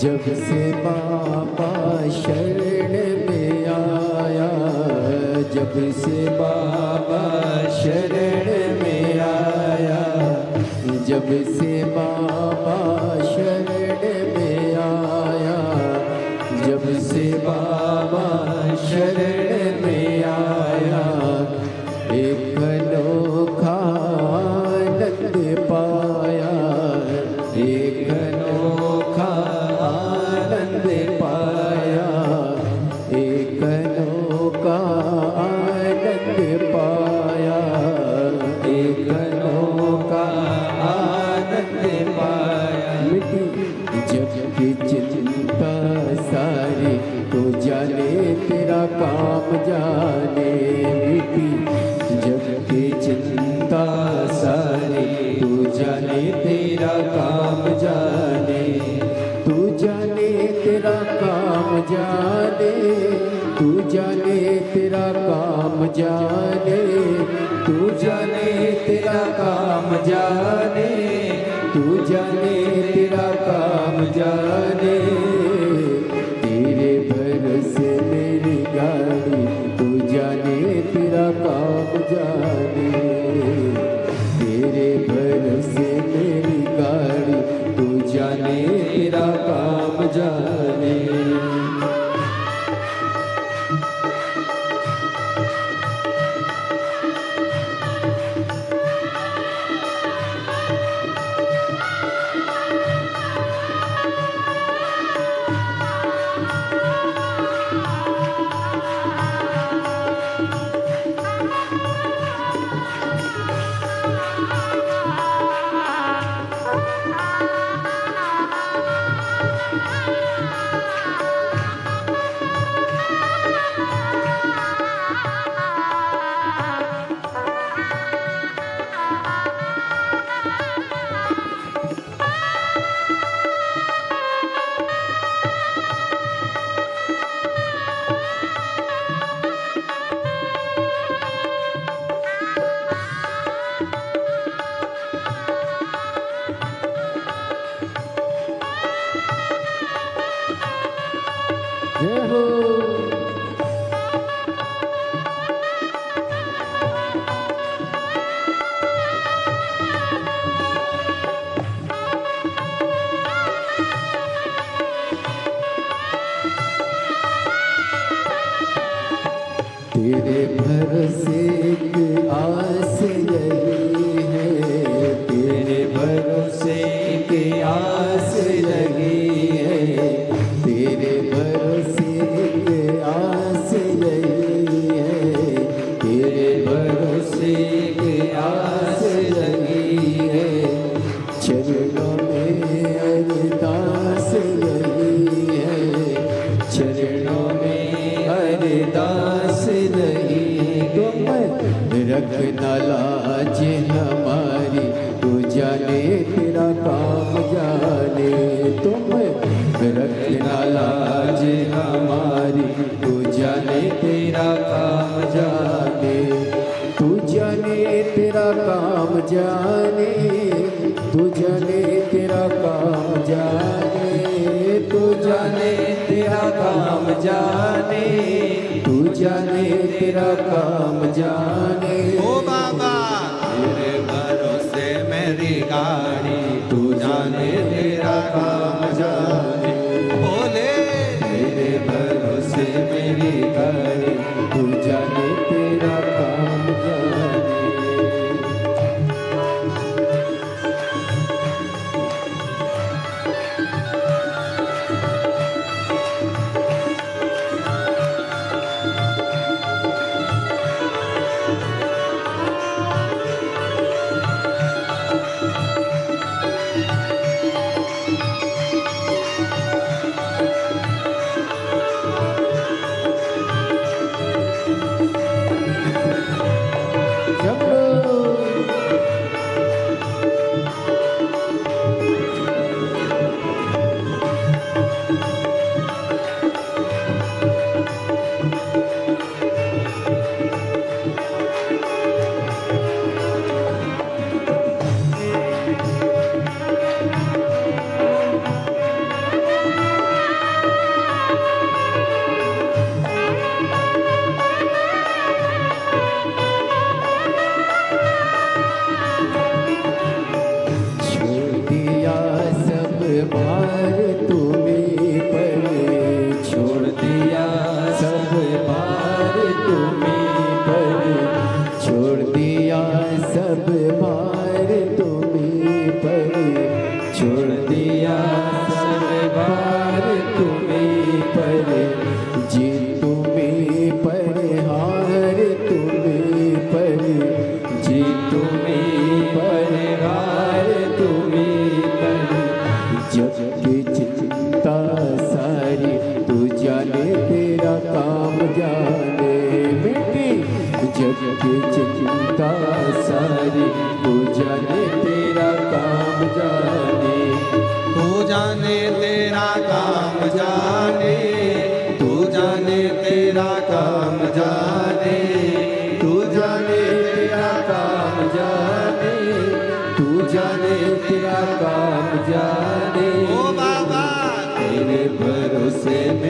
जब से बाबा शरण में आया, जब से बाबा शरण में आया, जब से बाबा शरण में आया, जब से बाबा शरण में आया, एक अनोखा आनंद पाया, एक अनोखा आनंद पाया, एक अनोखा आनंद पाया, एक अनोखा आनंद पाया। मिटी जब की चिंता सारी, तो जाने तेरा काम जाने, मिटी जब की चिंता सारी, तू जाने तेरा काम जाने, तू जाने तेरा काम जाने, तू जाने तेरा काम जाने, तू जाने तेरा काम जाने, तू जाने तेरा काम जाने। तेरे भरोसे मेरी गाड़ी, तू जाने तेरा काम जाने, तेरे भरोसे मेरी गाड़ी, तू जाने तेरा काम जाने। जय हो। तेरे भरोसे एक आस लगी है, तेरे भरोसे एक आस लगी है, तेरे भरोसे एक आस लगी है, तेरे भरोसे एक आस लगी है। चरणों में अरदास लगी है, चरणों में अरदास लगी। तुम रखना लाज हमारी, तू जाने तेरा काम जाने, तुम रखना लाज हमारी, तू जाने तेरा काम जाने, तू जाने तेरा काम जाने, तू जाने तेरा काम जाने, तू जाने तेरा काम जाने, तू जाने तेरा काम जाने। ओ बाबा तेरे भरोसे मेरी गाड़ी, तू जाने तेरा काम जाने। बोले तेरे भरोसे मेरी गाड़ी, तू जाने तेरा काम जाने। तुम्हें पर, छोड़ दिया सब भार तुम्हें पर, छोड़ दिया सब भार तुम्हें पर, छोड़ दिया सब भार तुम्हें पर, जी तुम्हें पर हार तुम्हें पर, जी तुम्हें पर हार तुम्हें पर, जग की चिंता सारी तू जाने तेरा काम जाने बेटी, जग की चिंता सारी तू जाने तेरा काम जाने, तू जाने तेरा काम जाने, तू जाने तेरा काम जाने, तू जाने तेरा काम जाने, तू जाने तेरा काम जाने, ओ बाबा तेरे भरोसे में